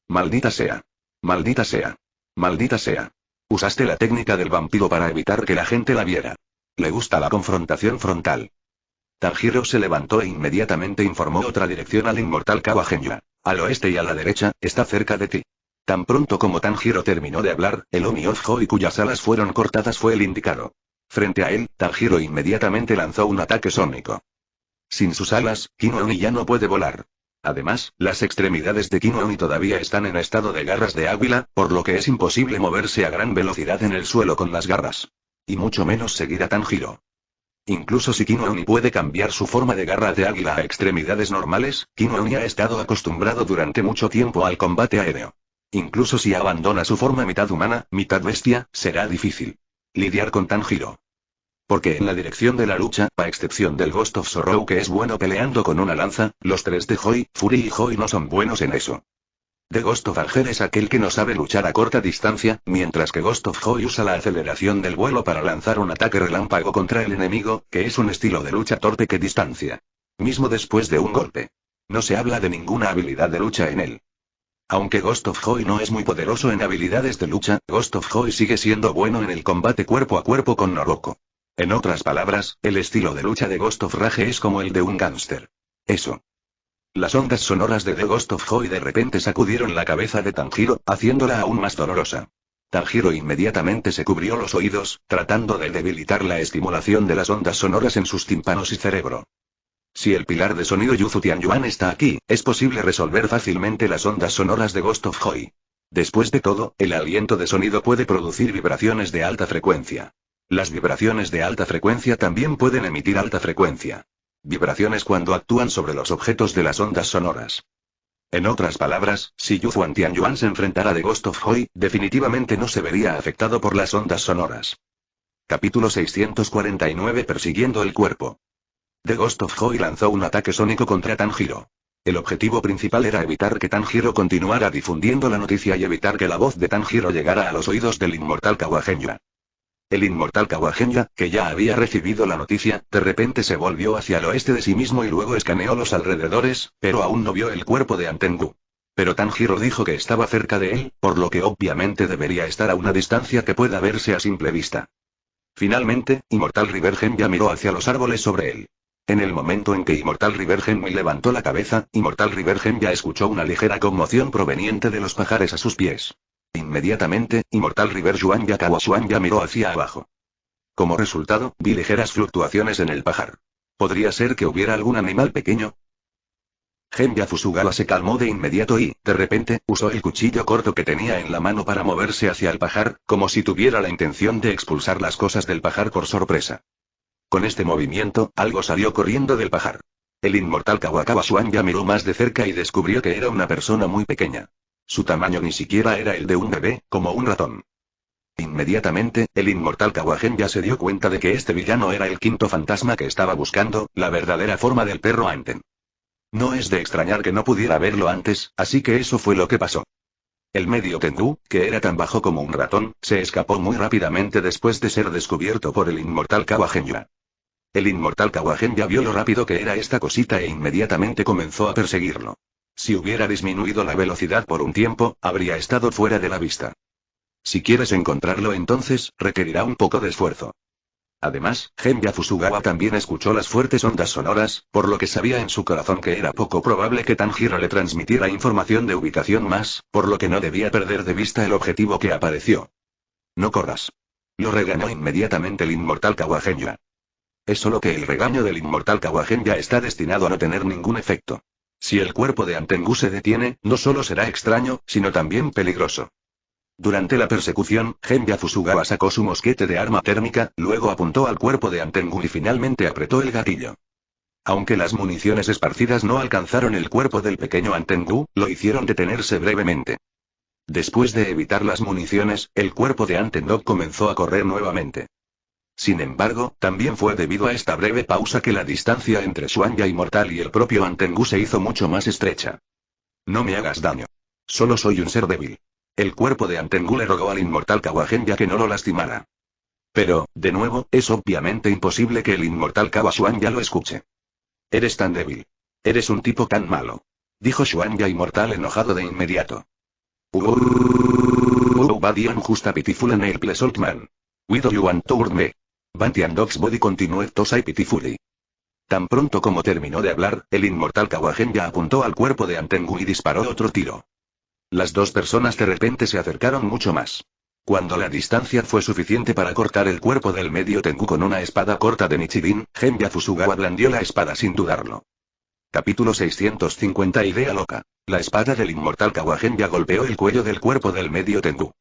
Maldita sea. Maldita sea. Maldita sea. Usaste la técnica del vampiro para evitar que la gente la viera. Le gusta la confrontación frontal. Tanjiro se levantó e inmediatamente informó otra dirección al inmortal Kawagenya. Al oeste y a la derecha, está cerca de ti. Tan pronto como Tanjiro terminó de hablar, el Oni of Hoi cuyas alas fueron cortadas fue el indicado. Frente a él, Tanjiro inmediatamente lanzó un ataque sónico. Sin sus alas, Kino Oni ya no puede volar. Además, las extremidades de Kino Oni todavía están en estado de garras de águila, por lo que es imposible moverse a gran velocidad en el suelo con las garras. Y mucho menos seguir a Tanjiro. Incluso si Kino Oni puede cambiar su forma de garra de águila a extremidades normales, Kino Oni ha estado acostumbrado durante mucho tiempo al combate aéreo. Incluso si abandona su forma mitad humana, mitad bestia, será difícil lidiar con Tanjiro. Porque en la dirección de la lucha, a excepción del Ghost of Sorrow que es bueno peleando con una lanza, los tres de Hoi, Fury y Hoi no son buenos en eso. The Ghost of Archer es aquel que no sabe luchar a corta distancia, mientras que Ghost of Hoi usa la aceleración del vuelo para lanzar un ataque relámpago contra el enemigo, que es un estilo de lucha torpe que distancia. Mismo después de un golpe. No se habla de ninguna habilidad de lucha en él. Aunque Ghost of Hoi no es muy poderoso en habilidades de lucha, Ghost of Hoi sigue siendo bueno en el combate cuerpo a cuerpo con Noroko. En otras palabras, el estilo de lucha de Ghost of Rage es como el de un gángster. Eso. Las ondas sonoras de The Ghost of Hoi de repente sacudieron la cabeza de Tanjiro, haciéndola aún más dolorosa. Tanjiro inmediatamente se cubrió los oídos, tratando de debilitar la estimulación de las ondas sonoras en sus tímpanos y cerebro. Si el pilar de sonido Yuzu Tianyuan está aquí, es posible resolver fácilmente las ondas sonoras de Ghost of Hoi. Después de todo, el aliento de sonido puede producir vibraciones de alta frecuencia. Las vibraciones de alta frecuencia también pueden emitir alta frecuencia. Vibraciones cuando actúan sobre los objetos de las ondas sonoras. En otras palabras, si Yuzuan Tianyuan se enfrentara a The Ghost of Hoi, definitivamente no se vería afectado por las ondas sonoras. Capítulo 649 Persiguiendo el cuerpo. The Ghost of Hoi lanzó un ataque sónico contra Tanjiro. El objetivo principal era evitar que Tanjiro continuara difundiendo la noticia y evitar que la voz de Tanjiro llegara a los oídos del inmortal Kawahenya. El inmortal Kawahenya, que ya había recibido la noticia, de repente se volvió hacia el oeste de sí mismo y luego escaneó los alrededores, pero aún no vio el cuerpo de Antengu. Pero Tanjiro dijo que estaba cerca de él, por lo que obviamente debería estar a una distancia que pueda verse a simple vista. Finalmente, Immortal River Genya miró hacia los árboles sobre él. En el momento en que Immortal River Genya levantó la cabeza, Immortal River Genya escuchó una ligera conmoción proveniente de los pajares a sus pies. Inmediatamente, Immortal River Juanya Kawashuanya miró hacia abajo. Como resultado, vi ligeras fluctuaciones en el pajar. ¿Podría ser que hubiera algún animal pequeño? Genya Fusugawa se calmó de inmediato y, de repente, usó el cuchillo corto que tenía en la mano para moverse hacia el pajar, como si tuviera la intención de expulsar las cosas del pajar por sorpresa. Con este movimiento, algo salió corriendo del pajar. El inmortal Kawakawashuanya miró más de cerca y descubrió que era una persona muy pequeña. Su tamaño ni siquiera era el de un bebé, como un ratón. Inmediatamente, el inmortal Kawahenya se dio cuenta de que este villano era el quinto fantasma que estaba buscando, la verdadera forma del perro Anten. No es de extrañar que no pudiera verlo antes, así que eso fue lo que pasó. El medio Tengu, que era tan bajo como un ratón, se escapó muy rápidamente después de ser descubierto por el inmortal Kawahenya. El inmortal Kawahenya vio lo rápido que era esta cosita e inmediatamente comenzó a perseguirlo. Si hubiera disminuido la velocidad por un tiempo, habría estado fuera de la vista. Si quieres encontrarlo entonces, requerirá un poco de esfuerzo. Además, Genya Fusugawa también escuchó las fuertes ondas sonoras, por lo que sabía en su corazón que era poco probable que Tanjiro le transmitiera información de ubicación más, por lo que no debía perder de vista el objetivo que apareció. No corras. Lo regañó inmediatamente el inmortal Kawahenya. Es solo que el regaño del inmortal Kawahenya está destinado a no tener ningún efecto. Si el cuerpo de Antengu se detiene, no solo será extraño, sino también peligroso. Durante la persecución, Genya Fusugawa sacó su mosquete de arma térmica, luego apuntó al cuerpo de Antengu y finalmente apretó el gatillo. Aunque las municiones esparcidas no alcanzaron el cuerpo del pequeño Antengu, lo hicieron detenerse brevemente. Después de evitar las municiones, el cuerpo de Antengu comenzó a correr nuevamente. Sin embargo, también fue debido a esta breve pausa que la distancia entre Xuanya Inmortal y el propio Antengu se hizo mucho más estrecha. No me hagas daño. Solo soy un ser débil. El cuerpo de Antengu le rogó al inmortal Kawahenya que no lo lastimara. Pero, de nuevo, es obviamente imposible que el inmortal Kawashuanya lo escuche. Eres tan débil. Eres un tipo tan malo. Dijo Xuanya Inmortal enojado de inmediato. Badian justa pitiful and helpless old man. Widow you want to hurt me. Bantian Dog's body continued to say pitifully. Tan pronto como terminó de hablar, el inmortal Kawahenya apuntó al cuerpo de Antengu y disparó otro tiro. Las dos personas de repente se acercaron mucho más. Cuando la distancia fue suficiente para cortar el cuerpo del medio Tengu con una espada corta de Nichirin, Genya Fusugawa blandió la espada sin dudarlo. Capítulo 650 Idea loca. La espada del inmortal Kawahenya golpeó el cuello del cuerpo del medio Tengu.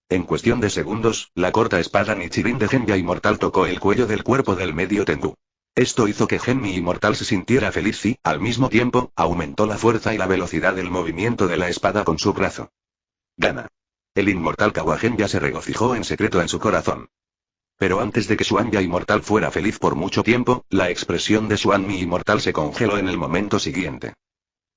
En cuestión de segundos, la corta espada Nichirin de Genya Inmortal tocó el cuello del cuerpo del medio Tengu. Esto hizo que Genmi Inmortal se sintiera feliz y, al mismo tiempo, aumentó la fuerza y la velocidad del movimiento de la espada con su brazo. Gana. El inmortal Kawahenya se regocijó en secreto en su corazón. Pero antes de que Suanya Inmortal fuera feliz por mucho tiempo, la expresión de Suanmi Inmortal se congeló en el momento siguiente.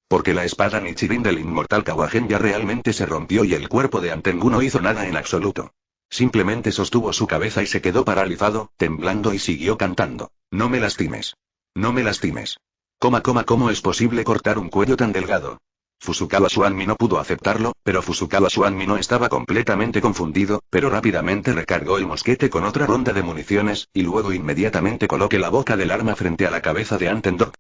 Porque la espada Nichirin del inmortal Kawahenya realmente se rompió y el cuerpo de Antengu no hizo nada en absoluto. Simplemente sostuvo su cabeza y se quedó paralizado, temblando y siguió cantando. No me lastimes. No me lastimes. ¿Cómo es posible cortar un cuello tan delgado? Fusukawa Suanmi no pudo aceptarlo, pero Fusukawa Suanmi no estaba completamente confundido, pero rápidamente recargó el mosquete con otra ronda de municiones, y luego inmediatamente coloqué la boca del arma frente a la cabeza de Antendok.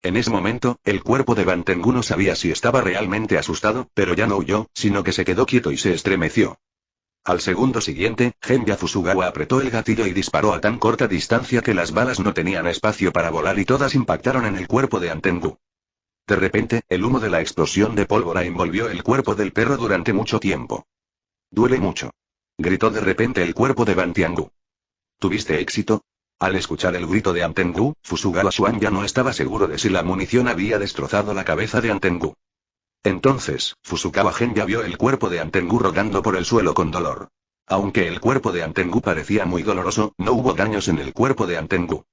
En ese momento, el cuerpo de Bantengu no sabía si estaba realmente asustado, pero ya no huyó, sino que se quedó quieto y se estremeció. Al segundo siguiente, Genya Fusugawa apretó el gatillo y disparó a tan corta distancia que las balas no tenían espacio para volar y todas impactaron en el cuerpo de Antengu. De repente, el humo de la explosión de pólvora envolvió el cuerpo del perro durante mucho tiempo. Duele mucho. Gritó de repente el cuerpo de Bantiangu. ¿Tuviste éxito? Al escuchar el grito de Antengu, Fusugawa Swan ya no estaba seguro de si la munición había destrozado la cabeza de Antengu. Entonces, Fusukawa Genya vio el cuerpo de Antengu rodando por el suelo con dolor. Aunque el cuerpo de Antengu parecía muy doloroso, no hubo daños en el cuerpo de Antengu.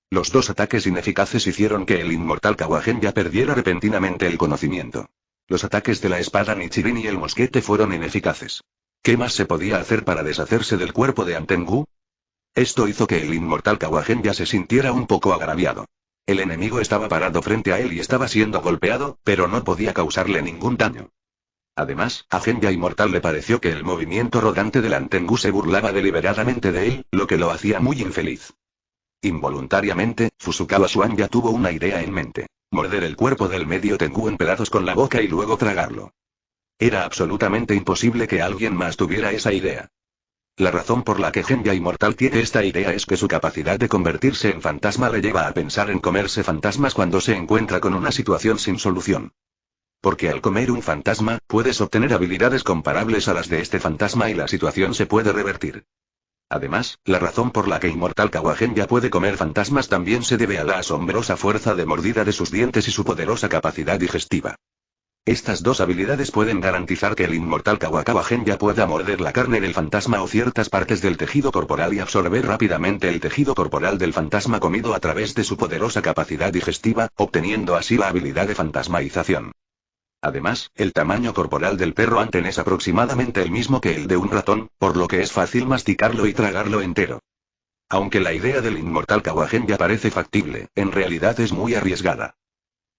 Los dos ataques ineficaces hicieron que el inmortal Kawahenya perdiera repentinamente el conocimiento. Los ataques de la espada Nichirin y el mosquete fueron ineficaces. ¿Qué más se podía hacer para deshacerse del cuerpo de Antengu? Esto hizo que el inmortal Kawahenya se sintiera un poco agraviado. El enemigo estaba parado frente a él y estaba siendo golpeado, pero no podía causarle ningún daño. Además, a Genya Inmortal le pareció que el movimiento rodante del Antengu se burlaba deliberadamente de él, lo que lo hacía muy infeliz. Involuntariamente, Fusukawa Swan ya tuvo una idea en mente. Morder el cuerpo del medio Tengu en pedazos con la boca y luego tragarlo. Era absolutamente imposible que alguien más tuviera esa idea. La razón por la que Genya Inmortal tiene esta idea es que su capacidad de convertirse en fantasma le lleva a pensar en comerse fantasmas cuando se encuentra con una situación sin solución. Porque al comer un fantasma, puedes obtener habilidades comparables a las de este fantasma y la situación se puede revertir. Además, la razón por la que Inmortal Kawahenya puede comer fantasmas también se debe a la asombrosa fuerza de mordida de sus dientes y su poderosa capacidad digestiva. Estas dos habilidades pueden garantizar que el inmortal Kawahenya pueda morder la carne del fantasma o ciertas partes del tejido corporal y absorber rápidamente el tejido corporal del fantasma comido a través de su poderosa capacidad digestiva, obteniendo así la habilidad de fantasmaización. Además, el tamaño corporal del perro Anten es aproximadamente el mismo que el de un ratón, por lo que es fácil masticarlo y tragarlo entero. Aunque la idea del inmortal Kawahenya parece factible, en realidad es muy arriesgada.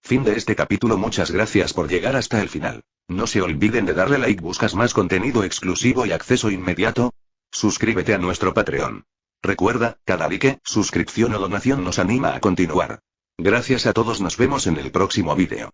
Fin de este capítulo. Muchas gracias por llegar hasta el final. No se olviden de darle like. ¿Buscas más contenido exclusivo y acceso inmediato? Suscríbete a nuestro Patreon. Recuerda, cada like, suscripción o donación nos anima a continuar. Gracias a todos, nos vemos en el próximo vídeo.